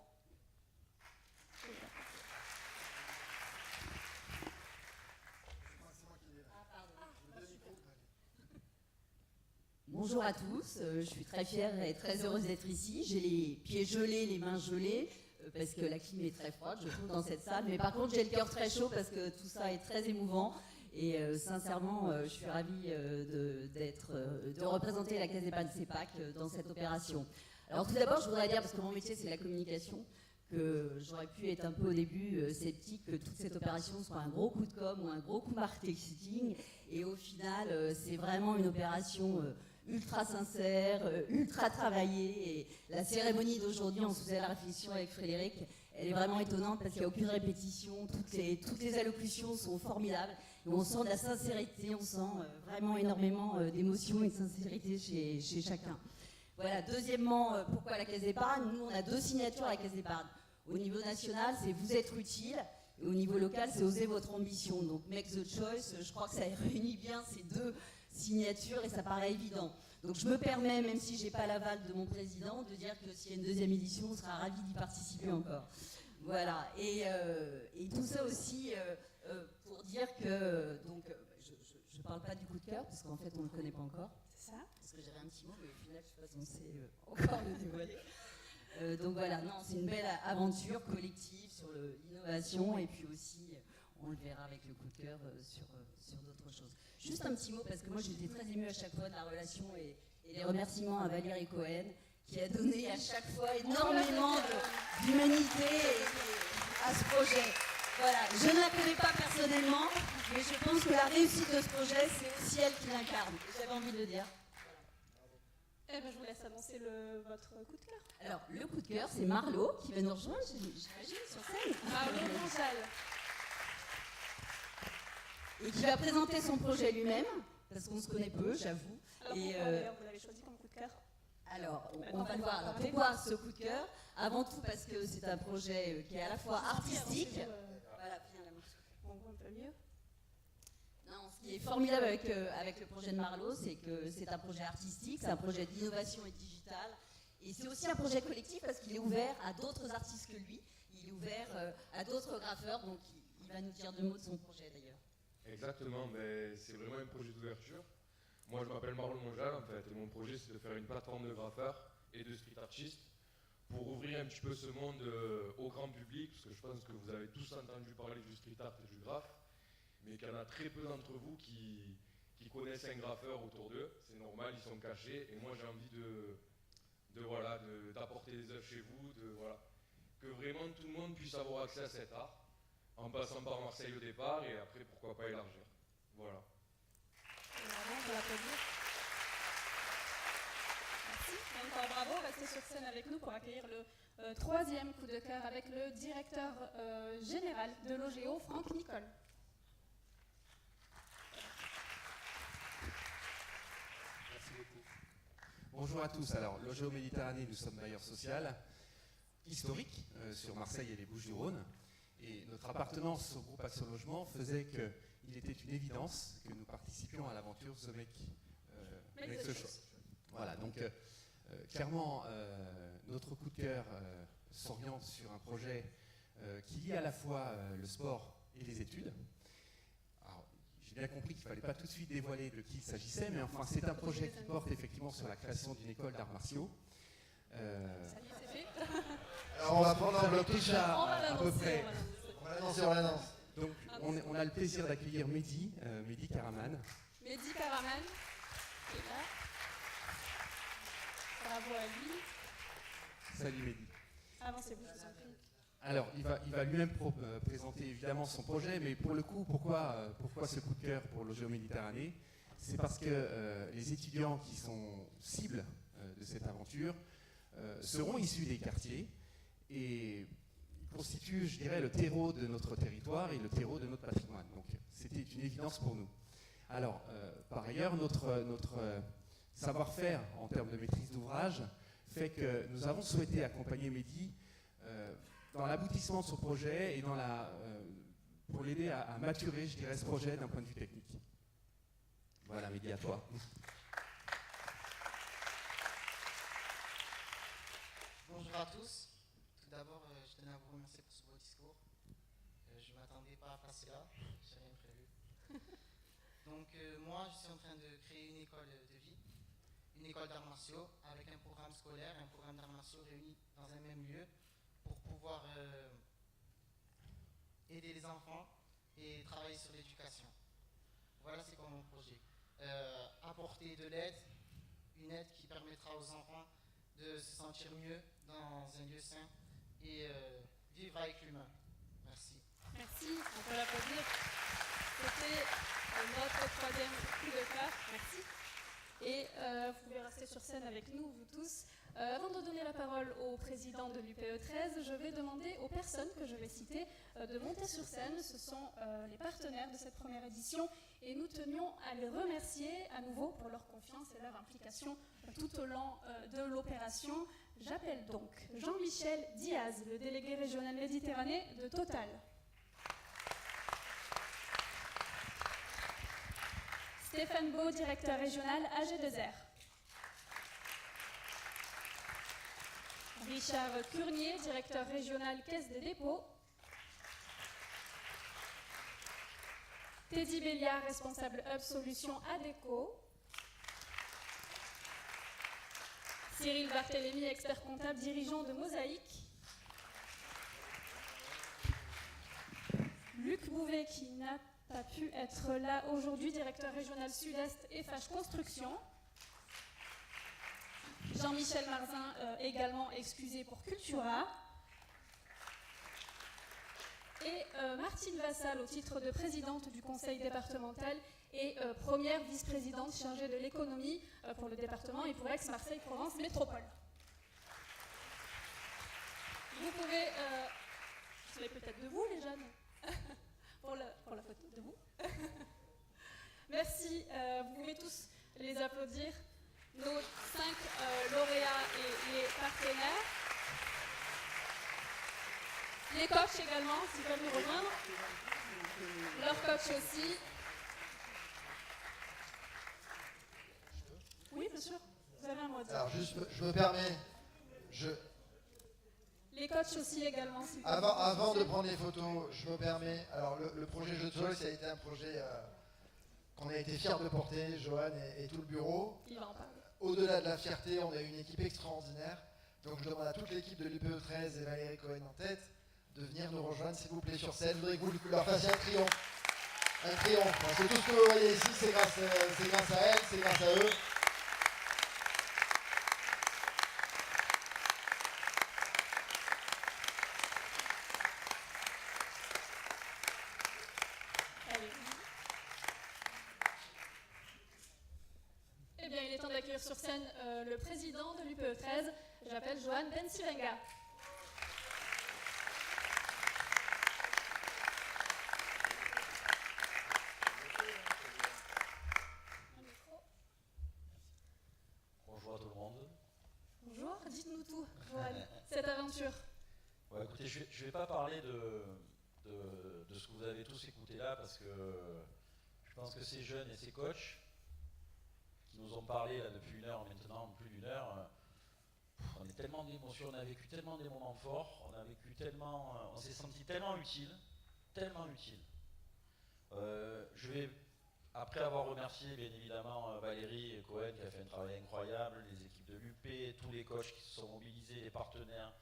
Bonjour à tous, je suis très fière et très heureuse d'être ici. J'ai les pieds gelés, les mains gelées, parce que la clim est très froide, je trouve, dans cette salle. Mais par contre, j'ai le cœur très chaud parce que tout ça est très émouvant. Et sincèrement, je suis ravie de représenter la Caisse d'épargne CEPAC dans cette opération. Alors tout d'abord, je voudrais dire, parce que mon métier c'est la communication, que j'aurais pu être un peu au début sceptique que toute cette opération soit un gros coup de com' ou un gros coup marketing. Et au final, c'est vraiment une opération ultra sincère, ultra travaillée. Et la cérémonie d'aujourd'hui, on se faisait la réflexion avec Frédéric, elle est vraiment étonnante parce qu'il n'y a aucune répétition, toutes les allocutions sont formidables. Et on sent de la sincérité, on sent vraiment énormément d'émotion et de sincérité chez chacun. Voilà, deuxièmement, pourquoi la Caisse d'épargne? Nous, on a 2 signatures à la Caisse d'épargne. Au niveau national, c'est vous être utile. Et au niveau local, c'est oser votre ambition. Donc, make the choice, je crois que ça réunit bien ces 2 signatures et ça paraît évident. Donc, je me permets, même si je n'ai pas l'aval de mon président, de dire que s'il y a une 2e édition, on sera ravis d'y participer encore. Voilà. Et tout ça aussi pour dire que, donc, je ne parle pas du coup de cœur, parce qu'en fait, on ne le connaît pas encore. C'est ça. Parce que j'avais un petit mot, mais au final, je ne sais pas si on sait encore le dévoiler. Donc voilà, non, c'est une belle aventure collective sur l'innovation et puis aussi, on le verra avec le coup de cœur sur d'autres choses. Juste un petit mot, parce que moi j'étais très émue à chaque fois de la relation et les remerciements à Valérie Cohen, qui a donné à chaque fois énormément d'humanité à ce projet. Voilà, je ne la connais pas personnellement, mais je pense que la réussite de ce projet, c'est aussi elle qui l'incarne. J'avais envie de le dire. Eh ben, je vous laisse annoncer votre coup de cœur. Alors, le coup de cœur, c'est Marlo qui va nous rejoindre, j'imagine, sur scène. Marlo Gonzal. Et qui va présenter son projet lui-même, parce qu'on se connaît peu, j'avoue. Alors, pourquoi vous l'avez choisi comme coup de cœur? Alors, on va le voir. Alors, pourquoi ce coup de cœur? Avant tout parce que c'est un projet qui est à la fois artistique. Voilà, viens là. On voit un peu mieux. Non, ce qui est formidable avec le projet de Marlo, c'est que c'est un projet artistique, c'est un projet d'innovation et digital. Et c'est aussi un projet collectif parce qu'il est ouvert à d'autres artistes que lui. Il est ouvert à d'autres graffeurs, donc il va nous dire 2 mots de son projet d'ailleurs. Exactement, mais c'est vraiment un projet d'ouverture. Moi, je m'appelle Marlon Monjal, en fait, et mon projet, c'est de faire une plateforme de graffeurs et de street artistes pour ouvrir un petit peu ce monde au grand public, parce que je pense que vous avez tous entendu parler du street art et du graphe, mais qu'il y en a très peu d'entre vous qui connaissent un graffeur autour d'eux. C'est normal, ils sont cachés, et moi, j'ai envie d'apporter des œuvres chez vous, que vraiment tout le monde puisse avoir accès à cet art, en passant par Marseille au départ, et après, pourquoi pas élargir. Voilà. On peut l'applaudir. Merci. Et encore bravo, restez sur scène avec nous pour accueillir le 3e coup de cœur avec le directeur général de l'OGEO, Franck Nicole. Merci beaucoup. Bonjour à tous. Alors, l'OGEO Méditerranée, nous sommes bailleurs social historique sur Marseille et les Bouches-du-Rhône. Et notre appartenance au groupe Action Logement faisait qu'il était une évidence que nous participions à l'aventure The Make the Choice. Voilà, donc clairement, notre coup de cœur s'oriente sur un projet qui lie à la fois le sport et les études. Alors, j'ai bien compris qu'il ne fallait pas tout de suite dévoiler de qui il s'agissait, mais enfin, c'est un projet qui porte effectivement sur la création d'une école d'arts martiaux. Ça y est, c'est fait. Alors, on va prendre un bloc à peu près. On l'annonce. Donc, on a le plaisir d'accueillir Mehdi Karaman. Mehdi Karaman, qui est là. Bravo à lui. Salut Mehdi. Avancez-vous, je vous en prie. Alors, il va lui-même présenter évidemment son projet, mais pour le coup, pourquoi ce coup de cœur pour l'OGEO Méditerranée? C'est parce que les étudiants qui sont cibles de cette aventure seront issus des quartiers et constitue, je dirais, le terreau de notre territoire et le terreau de notre patrimoine. Donc, c'était une évidence pour nous. Alors, par ailleurs, notre savoir-faire en termes de maîtrise d'ouvrage fait que nous avons souhaité accompagner Mehdi dans l'aboutissement de son projet et pour l'aider à maturer, je dirais, ce projet d'un point de vue technique. Voilà, Mehdi, à toi. Bonjour à tous. Tout d'abord, je tenais à vous remercier pour ce beau discours. Je ne m'attendais pas à passer là, je n'ai rien prévu. Donc moi, je suis en train de créer une école de vie, une école d'arts martiaux, avec un programme scolaire, un programme d'arts martiaux réunis dans un même lieu pour pouvoir aider les enfants et travailler sur l'éducation. Voilà, c'est quoi mon projet. Apporter de l'aide, une aide qui permettra aux enfants de se sentir mieux dans un lieu sain et vivre avec l'humain. Merci. Merci, on peut l'applaudir. C'était notre 3e coup de cœur. Merci. Et vous pouvez rester sur scène avec nous, vous tous. Avant de donner la parole au président de l'UPE 13, je vais demander aux personnes que je vais citer de monter sur scène. Ce sont les partenaires de cette première édition et nous tenions à les remercier à nouveau pour leur confiance et leur implication tout au long de l'opération. J'appelle donc Jean-Michel Diaz, le délégué régional Méditerranée de Total. Stéphane Beau, directeur régional AG2R. Richard Curnier, directeur régional Caisse des dépôts. Teddy Béliard, responsable Hub Solutions ADECO. Cyril Barthélémy, expert comptable, dirigeant de Mosaïque. Luc Bouvet, qui n'a pas pu être là aujourd'hui, directeur régional Sud-Est FH Construction. Jean-Michel Marzin, également excusé pour Cultura. Et Martine Vassal, au titre de présidente du conseil départemental et première vice-présidente chargée de l'économie pour le département et pour Aix-Marseille-Provence Métropole. Vous pouvez... vous savez peut-être de vous, les jeunes pour la photo de vous. Merci. Vous pouvez tous les applaudir. Nos 5 lauréats et les partenaires. Les coachs également, s'ils peuvent nous rejoindre. Leurs coachs aussi. Oui, bien sûr. Vous avez un mot à dire. Alors, juste, je me permets... Les coachs aussi également. Si avant de prendre les photos, je me permets... Alors, le projet Jeux de Sol, ça a été un projet qu'on a été fiers de porter, Johan et tout le bureau. Il va en parler. Au-delà de la fierté, on a eu une équipe extraordinaire. Donc, je demande à toute l'équipe de l'UPE 13 et Valérie Cohen en tête de venir nous rejoindre, s'il vous plaît, sur scène. Je voudrais que vous leur fassiez un triomphe. Un triomphe. Parce que tout ce que vous voyez ici, c'est grâce à elles, c'est grâce à eux. Eh bien, il est temps d'accueillir sur scène le président de l'UPE 13. J'appelle Johan Bensivenga. Bonjour à tout le monde. Bonjour, dites-nous tout, Johan, cette aventure. Ouais, écoutez, je ne vais pas parler de ce que vous avez tous écouté là, parce que je pense que ces jeunes et ces coachs qui nous ont parlé là, depuis une heure maintenant, plus d'une heure, on est tellement d'émotions, on a vécu tellement des moments forts, on a vécu tellement, on s'est senti tellement utile, tellement utile. Je vais, après avoir remercié bien évidemment Valérie Cohen qui a fait un travail incroyable, les équipes de l'UP, tous les coachs qui se sont mobilisés, les partenaires,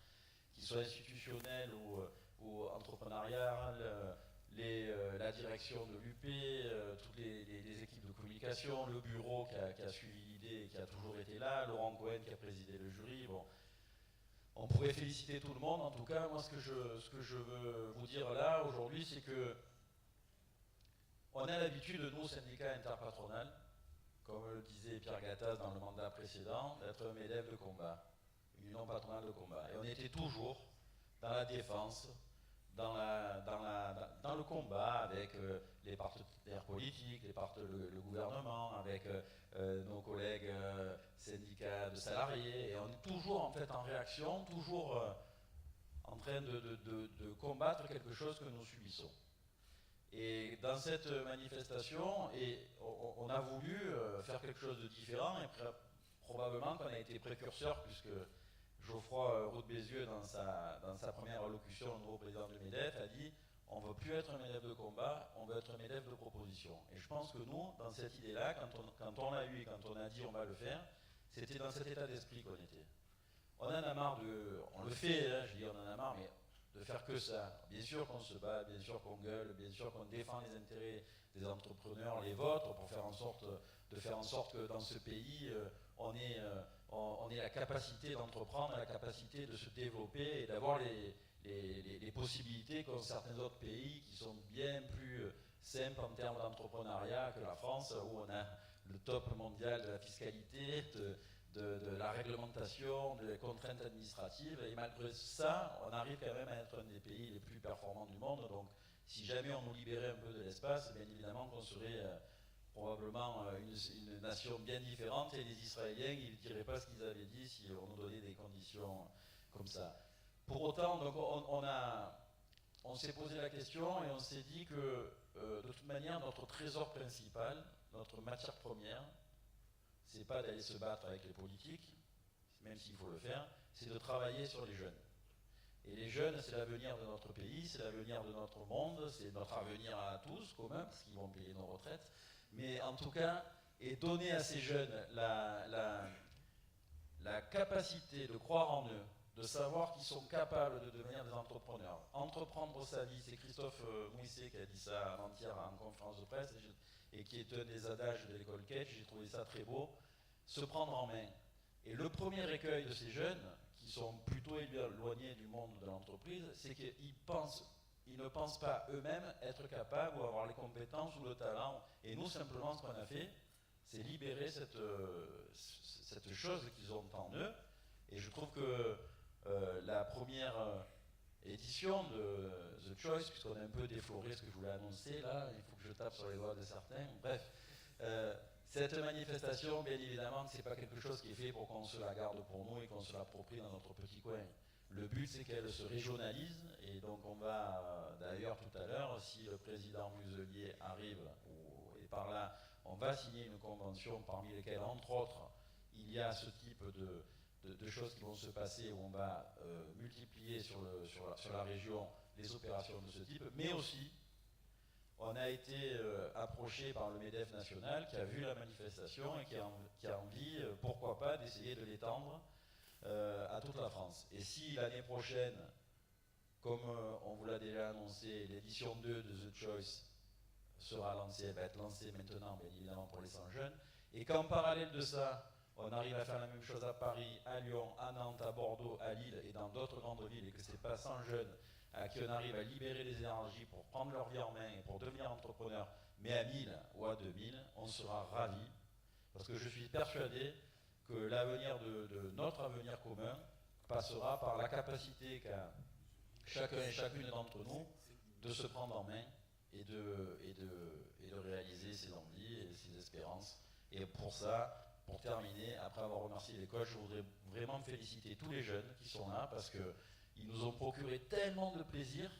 qu'ils soient institutionnels ou entrepreneuriales, la direction de l'UP, toutes les équipes de communication, le bureau qui a suivi l'idée et qui a toujours été là, Laurent Cohen qui a présidé le jury. Bon, on pourrait féliciter tout le monde. En tout cas, moi, ce que je veux vous dire là aujourd'hui, c'est que on a l'habitude, nous, syndicats interpatronal, comme le disait Pierre Gattaz dans le mandat précédent, d'être un MEDEF de combat, une union patronale de combat. Et on était toujours dans la défense, dans le combat avec les partenaires politiques, le gouvernement, avec nos collègues syndicats de salariés. Et on est toujours en fait en réaction, toujours en train de combattre quelque chose que nous subissons. Et dans cette manifestation, on a voulu faire quelque chose de différent et probablement qu'on a été précurseur puisque Geoffroy Roux de Bézieux, dans sa première allocution, le nouveau président du MEDEF, a dit « on ne veut plus être un MEDEF de combat, on veut être un MEDEF de proposition ». Et je pense que nous, dans cette idée-là, quand on l'a eu et quand on a dit « on va le faire », c'était dans cet état d'esprit qu'on était. On en a marre on le fait, hein, je dis on en a marre, mais de faire que ça. Bien sûr qu'on se bat, bien sûr qu'on gueule, bien sûr qu'on défend les intérêts des entrepreneurs, les vôtres, pour faire en sorte que dans ce pays, on ait la capacité d'entreprendre, la capacité de se développer et d'avoir les possibilités qu'ont certains autres pays qui sont bien plus simples en termes d'entrepreneuriat que la France, où on a le top mondial de la fiscalité, de la réglementation, des contraintes administratives, et malgré ça, on arrive quand même à être un des pays les plus performants du monde. Donc, si jamais on nous libérait un peu de l'espace, bien évidemment qu'on serait probablement une nation bien différente, et les Israéliens, ils ne diraient pas ce qu'ils avaient dit si on nous donnait des conditions comme ça. Pour autant, donc, on s'est posé la question et on s'est dit que, de toute manière, notre trésor principal, notre matière première, c'est pas d'aller se battre avec les politiques, même s'il faut le faire, c'est de travailler sur les jeunes. Et les jeunes, c'est l'avenir de notre pays, c'est l'avenir de notre monde, c'est notre avenir à tous, commun, parce qu'ils vont payer nos retraites. Mais en tout cas, et donner à ces jeunes la capacité de croire en eux, de savoir qu'ils sont capables de devenir des entrepreneurs. Entreprendre sa vie, c'est Christophe Mouisset qui a dit ça avant-hier en conférence de presse, et qui est un des adages de l'école Ketch, j'ai trouvé ça très beau, se prendre en main. Et le premier écueil de ces jeunes, qui sont plutôt éloignés du monde de l'entreprise, c'est qu'ils ne pensent pas eux-mêmes être capables ou avoir les compétences ou le talent. Et nous, simplement, ce qu'on a fait, c'est libérer cette chose qu'ils ont en eux. Et je trouve que la première édition de The Choice, puisqu'on a un peu défloré ce que je voulais annoncer, là, il faut que je tape sur les doigts de certains, bref, cette manifestation, bien évidemment, ce n'est pas quelque chose qui est fait pour qu'on se la garde pour nous et qu'on se l'approprie dans notre petit coin. Le but, c'est qu'elle se régionalise, et donc on va, d'ailleurs tout à l'heure, si le président Muselier arrive, et par là, on va signer une convention parmi lesquelles, entre autres, il y a ce type de choses qui vont se passer, où on va multiplier sur la région les opérations de ce type, mais aussi, on a été approché par le MEDEF national qui a vu la manifestation et qui a envie, pourquoi pas, d'essayer de l'étendre à toute la France. Et si l'année prochaine, comme on vous l'a déjà annoncé, l'édition 2 de The Choice sera lancée, elle va être lancée maintenant, bien évidemment, pour les 100 jeunes, et qu'en parallèle de ça, on arrive à faire la même chose à Paris, à Lyon, à Nantes, à Bordeaux, à Lille et dans d'autres grandes villes, et que ce n'est pas 100 jeunes à qui on arrive à libérer les énergies pour prendre leur vie en main et pour devenir entrepreneur, mais à 1000 ou à 2000, on sera ravis, parce que je suis persuadé que l'avenir de notre avenir commun passera par la capacité qu'a chacun et chacune d'entre nous de se prendre en main et de réaliser ses envies et ses espérances. Et pour ça, pour terminer, après avoir remercié les coachs, je voudrais vraiment féliciter tous les jeunes qui sont là, parce qu'ils nous ont procuré tellement de plaisir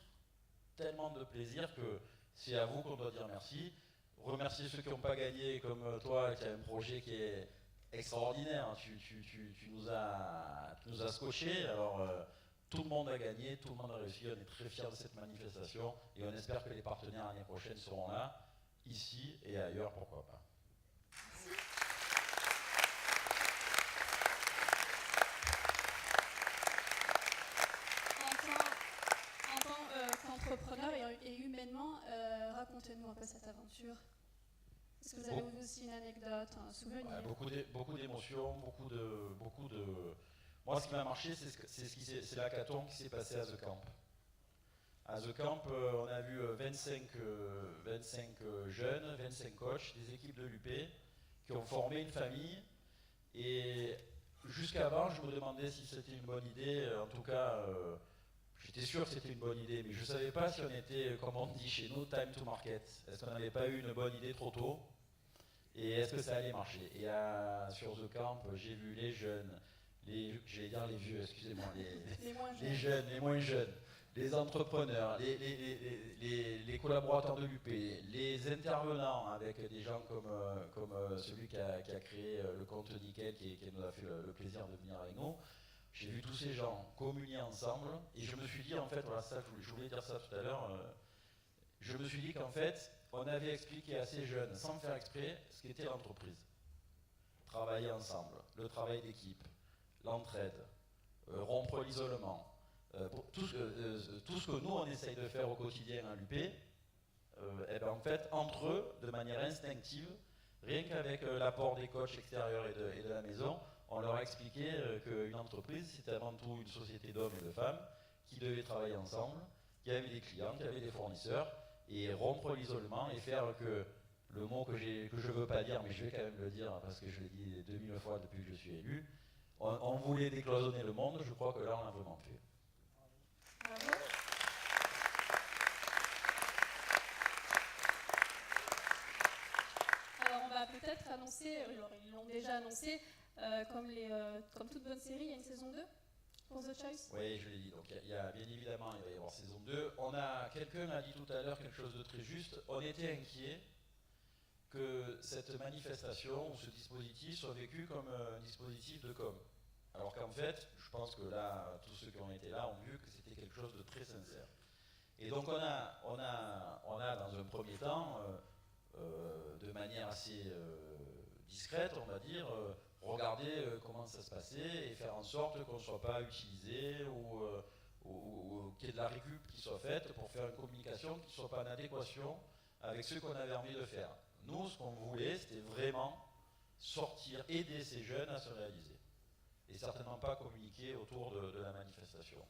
que c'est à vous qu'on doit dire merci. Remercier ceux qui n'ont pas gagné, comme toi qui a un projet qui est extraordinaire. Tu nous as scotché. Alors tout le monde a gagné, tout le monde a réussi. On est très fiers de cette manifestation et on espère que les partenaires l'année prochaine seront là, ici et ailleurs, pourquoi pas. Entrepreneur et humainement, racontez-nous un peu cette aventure. Est-ce que vous avez aussi une anecdote, un souvenir? Ouais, beaucoup d'émotions, beaucoup de... Moi, ce qui m'a marqué, c'est l'hackathon qui s'est passé à The Camp. À The Camp, on a vu 25 jeunes, 25 coachs, des équipes de l'UP qui ont formé une famille. Et jusqu'avant, je me demandais si c'était une bonne idée. En tout cas, j'étais sûr que c'était une bonne idée, mais je ne savais pas si on était, comme on dit chez nous, time to market. Est-ce qu'on n'avait pas eu une bonne idée trop tôt? Et est-ce que ça allait marcher? Et sur The Camp, j'ai vu les jeunes, j'allais dire les vieux, excusez-moi, les jeunes, les moins jeunes, les entrepreneurs, les collaborateurs de l'UP, les intervenants avec des gens comme celui qui a créé le compte Nickel, qui nous a fait le plaisir de venir avec nous. J'ai vu tous ces gens communier ensemble et je me suis dit, en fait, voilà, ça, je voulais dire ça tout à l'heure, je me suis dit qu'en fait, on avait expliqué à ces jeunes, sans faire exprès, ce qu'était l'entreprise. Travailler ensemble, le travail d'équipe, l'entraide, rompre l'isolement, tout ce que nous, on essaye de faire au quotidien à l'UP, et ben, en fait, entre eux, de manière instinctive, rien qu'avec l'apport des coachs extérieurs et de la maison, on leur a expliqué qu'une entreprise, c'était avant tout une société d'hommes et de femmes qui devaient travailler ensemble, qui avaient des clients, qui avaient des fournisseurs, et rompre l'isolement et faire que le mot que je ne veux pas dire, mais je vais quand même le dire parce que je l'ai dit 2000 fois depuis que je suis élu. On voulait décloisonner le monde, je crois que là on l'a vraiment fait. Bravo. Alors on va peut-être annoncer, alors ils l'ont déjà annoncé, comme toute bonne série, il y a une saison 2 pour The Choice. Oui, je l'ai dit, donc il y a bien évidemment, il va y avoir saison 2. Quelqu'un a dit tout à l'heure quelque chose de très juste, on était inquiet que cette manifestation ou ce dispositif soit vécu comme un dispositif de com. Alors qu'en fait, je pense que là, tous ceux qui ont été là ont vu que c'était quelque chose de très sincère. Et donc on a dans un premier temps, de manière assez discrète, on va dire, regarder comment ça se passait et faire en sorte qu'on ne soit pas utilisé ou qu'il y ait de la récup qui soit faite pour faire une communication qui ne soit pas en adéquation avec ce qu'on avait envie de faire. Nous, ce qu'on voulait, c'était vraiment sortir, aider ces jeunes à se réaliser. Et certainement pas communiquer autour de la manifestation.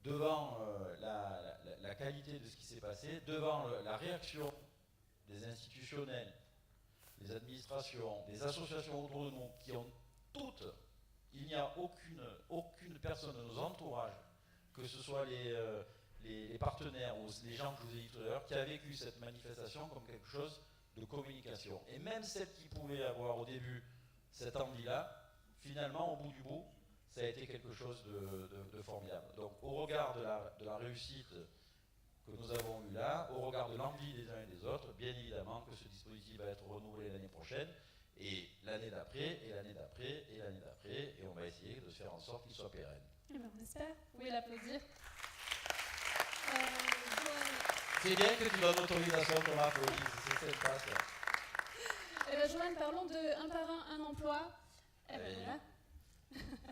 Devant la qualité de ce qui s'est passé, devant la réaction des institutionnels, des administrations, des associations autour de nous, qui ont toutes, il n'y a aucune personne de nos entourages, que ce soit les partenaires ou les gens que je vous ai dit tout à l'heure, qui a vécu cette manifestation comme quelque chose de communication. Et même celles qui pouvaient avoir au début cette envie-là, finalement, au bout du bout, ça a été quelque chose de formidable. Donc, au regard de la réussite que nous avons eue là, au regard de l'envie des uns et des autres, bien évidemment que ce dispositif va être renouvelé l'année prochaine, et l'année d'après, et l'année d'après, et l'année d'après, et on va essayer de faire en sorte qu'il soit pérenne. Eh ben, on espère. Vous pouvez l'applaudir. C'est bien que tu donnes l'autorisation qu'on m'applaudisse, c'est sympa ça. Eh ben, Joanne, parlons de un par un emploi. Eh ben, voilà.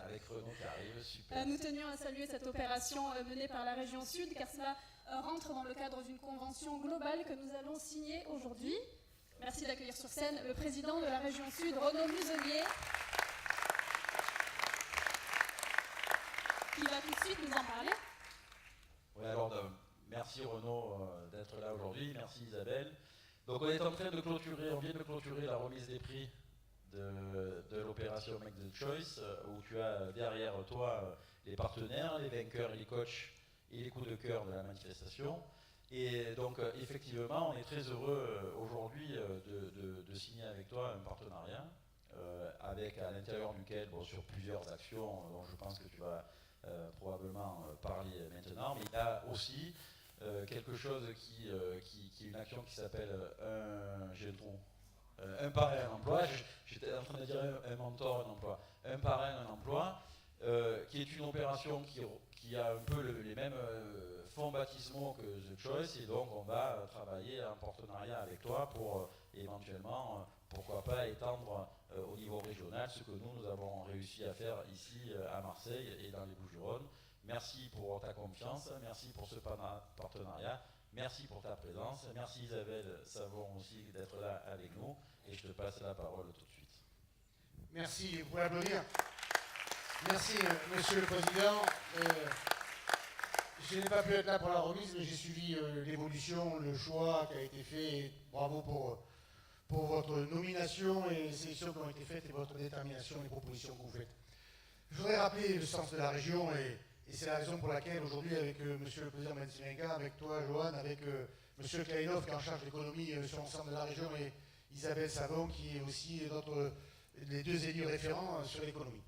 Avec Renaud qui arrive, super. Nous tenions à saluer cette opération menée par la région Sud, car cela rentre dans le cadre d'une convention globale que nous allons signer aujourd'hui. Merci d'accueillir sur scène le président de la région Sud, Renaud Muselier, qui va tout de suite nous en parler. Oui, alors merci Renaud d'être là aujourd'hui, merci Isabelle. Donc on est en train de clôturer, on vient de clôturer la remise des prix de l'opération Make the Choice, où tu as derrière toi les partenaires, les vainqueurs et les coachs et les coups de cœur de la manifestation. Et donc effectivement, on est très heureux aujourd'hui de signer avec toi un partenariat, avec à l'intérieur duquel, bon, sur plusieurs actions dont je pense que tu vas probablement parler maintenant, mais il y a aussi quelque chose qui est une action qui s'appelle un parrain, un emploi. J'étais en train de dire un mentor, un emploi. Un parrain, un emploi, qui est une opération qui a un peu les mêmes fonds baptismaux que The Choice, et donc on va travailler en partenariat avec toi pour éventuellement, pourquoi pas, étendre au niveau régional ce que nous avons réussi à faire ici à Marseille et dans les Bouches-du-Rhône. Merci pour ta confiance, merci pour ce partenariat. Merci pour ta présence. Merci Isabelle Savon aussi d'être là avec nous. Et je te passe la parole tout de suite. Merci, vous pouvez applaudir. Merci Monsieur le Président. Je n'ai pas pu être là pour la remise, mais j'ai suivi l'évolution, le choix qui a été fait. Et bravo pour votre nomination et les sélections qui ont été faites et votre détermination et les propositions que vous faites. Je voudrais rappeler le sens de la région et c'est la raison pour laquelle aujourd'hui, avec Monsieur le Président Benzimenka, avec toi, Johan, avec Monsieur Kleinhoff, qui est en charge de l'économie sur l'ensemble de la région, et Isabelle Savon, qui est aussi les deux élus référents sur l'économie.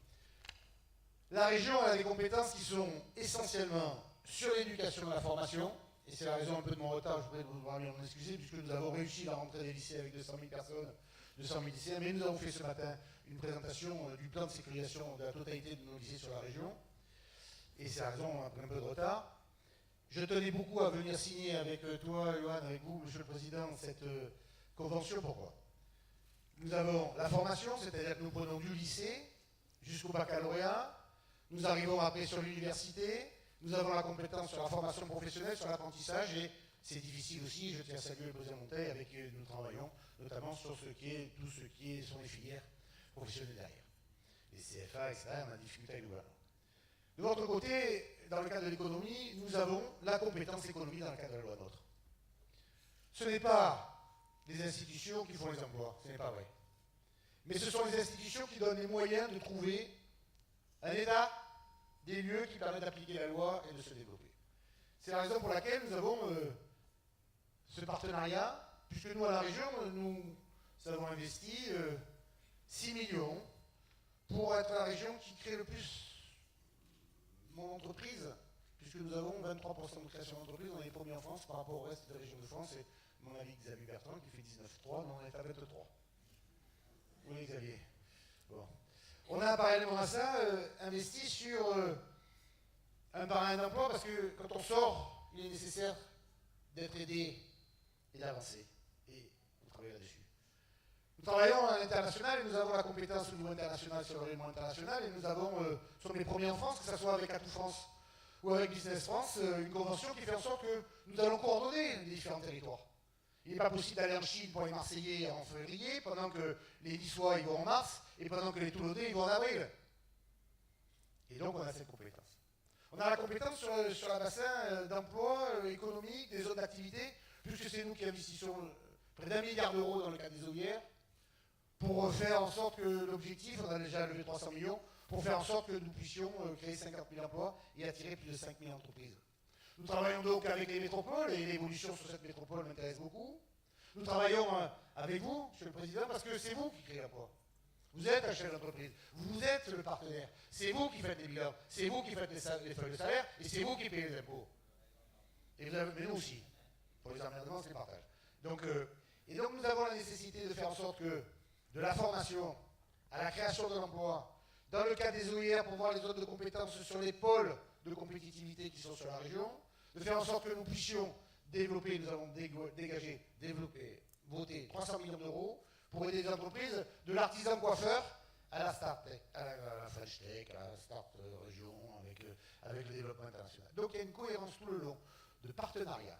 La région a des compétences qui sont essentiellement sur l'éducation et la formation, et c'est la raison un peu de mon retard, je voudrais vous en excuser, puisque nous avons réussi la rentrée des lycées avec 200 000 personnes, 200 000 lycéens, mais nous avons fait ce matin une présentation du plan de sécurisation de la totalité de nos lycées sur la région. Et c'est la raison, après un peu de retard. Je tenais beaucoup à venir signer avec toi, Johan, avec vous, Monsieur le Président, cette convention. Pourquoi? Nous avons la formation, c'est-à-dire que nous prenons du lycée jusqu'au baccalauréat. Nous arrivons après sur l'université. Nous avons la compétence sur la formation professionnelle, sur l'apprentissage. Et c'est difficile aussi, je tiens à saluer le Président Monteil, avec qui nous travaillons notamment sur tout ce qui sont les filières professionnelles derrière. Les CFA, etc., on a des difficultés avec le gouvernement. De votre côté, dans le cadre de l'économie, nous avons la compétence économie dans le cadre de la loi NOTRe. Ce n'est pas des institutions qui font les emplois. Ce n'est pas vrai. Mais ce sont les institutions qui donnent les moyens de trouver un état des lieux qui permettent d'appliquer la loi et de se développer. C'est la raison pour laquelle nous avons ce partenariat, puisque nous, à la région, nous avons investi 6 millions pour être la région qui crée le plus mon entreprise, puisque nous avons 23% de création d'entreprise, on est les premiers en France par rapport au reste des régions de France, et mon ami Xavier Bertrand qui fait 19,3, nous on est à 23. Oui, Xavier. Bon. On a parallèlement à ça investi sur un parrain d'emploi, parce que quand on sort, il est nécessaire d'être aidé et d'avancer. Et on travaille là-dessus. Nous travaillons à l'international et nous avons la compétence au niveau international sur le rayonnement international, et nous sommes les premiers en France, que ce soit avec Atout France ou avec Business France, une convention qui fait en sorte que nous allons coordonner les différents territoires. Il n'est pas possible d'aller en Chine pour les Marseillais en février, pendant que les Niçois y vont en mars, et pendant que les Toulonnais y vont en avril. Et donc on a cette compétence. On a la compétence sur un bassin d'emploi économique, des zones d'activité, puisque c'est nous qui investissons près d'1 milliard d'euros dans le cadre des OIR, pour faire en sorte que l'objectif, on a déjà levé 300 millions, pour faire en sorte que nous puissions créer 50 000 emplois et attirer plus de 5 000 entreprises. Nous travaillons donc avec les métropoles, et l'évolution sur cette métropole m'intéresse beaucoup. Nous travaillons avec vous, Monsieur le Président, parce que c'est vous qui créez l'emploi. Vous êtes un chef d'entreprise, vous êtes le partenaire, c'est vous qui faites les bilans, c'est vous qui faites les feuilles de salaire, et c'est vous qui payez les impôts. Et mais nous aussi. Pour les emmerdements, c'est le partage. Donc nous avons la nécessité de faire en sorte que de la formation à la création de l'emploi, dans le cas des OIR, pour voir les zones de compétences sur les pôles de compétitivité qui sont sur la région, de faire en sorte que nous puissions développer, nous avons voté 300 millions d'euros pour aider les entreprises, de l'artisan coiffeur à la start-tech, à la French Tech, à la start région, avec le développement international. Donc il y a une cohérence tout le long de partenariat,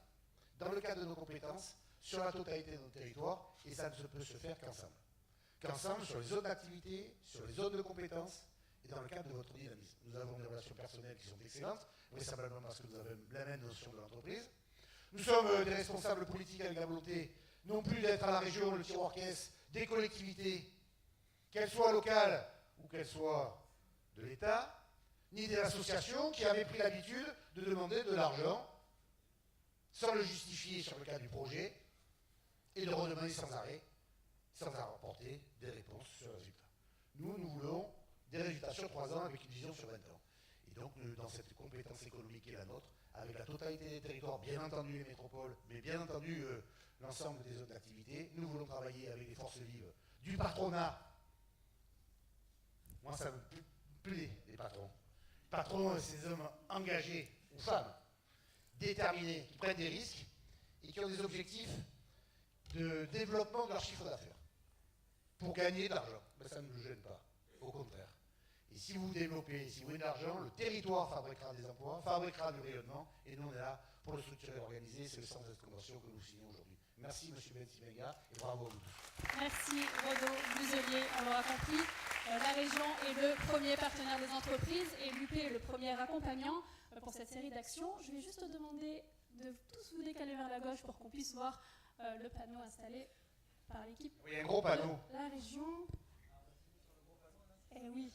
dans le cadre de nos compétences, sur la totalité de nos territoires, et ça ne peut se faire qu'ensemble. Qu'ensemble, sur les zones d'activité, sur les zones de compétences, et dans le cadre de votre dynamisme. Nous avons des relations personnelles qui sont excellentes, vraisemblablement parce que nous avons la même notion de l'entreprise. Nous sommes des responsables politiques avec la volonté non plus d'être à la région le tiroir caisse des collectivités, qu'elles soient locales ou qu'elles soient de l'État, ni des associations qui avaient pris l'habitude de demander de l'argent sans le justifier sur le cas du projet et de redemander sans arrêt, sans apporter des réponses sur le résultat. Nous voulons des résultats sur 3 ans avec une vision sur 20 ans. Et donc, dans cette compétence économique qui est la nôtre, avec la totalité des territoires, bien entendu les métropoles, mais bien entendu l'ensemble des zones d'activité, nous voulons travailler avec les forces vives du patronat. Moi, ça me plaît, les patrons. Les patrons, c'est des hommes engagés, ou femmes, déterminés, qui prennent des risques et qui ont des objectifs de développement de leur chiffre d'affaires pour gagner de l'argent. Ben, ça ne nous gêne pas, au contraire. Et si vous développez, si vous avez de l'argent, le territoire fabriquera des emplois, fabriquera du rayonnement, et nous on est là pour le structurer et organiser. C'est le sens de cette convention que nous signons aujourd'hui. Merci M. Bensimenga et bravo à vous tous. Merci Renaud Muselier, on l'aura compris. La région est le premier partenaire des entreprises et l'UP est le premier accompagnant pour cette série d'actions. Je vais juste demander de tous vous décaler vers la gauche pour qu'on puisse voir le panneau installé par l'équipe. Oui, un gros panneau. La région. Eh oui.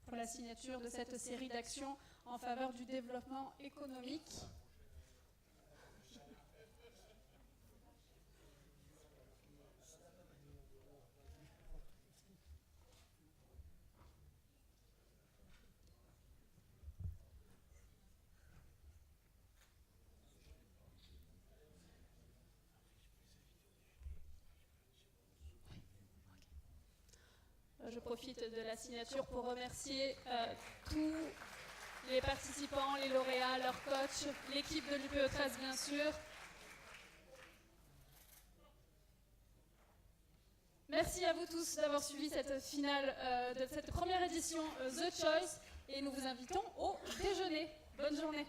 Pour la signature de cette série d'actions en faveur du développement économique. Je profite de la signature pour remercier tous les participants, les lauréats, leurs coachs, l'équipe de l'UPE 13 bien sûr. Merci à vous tous d'avoir suivi cette finale de cette première édition The Choice et nous vous invitons au déjeuner. Bonne journée.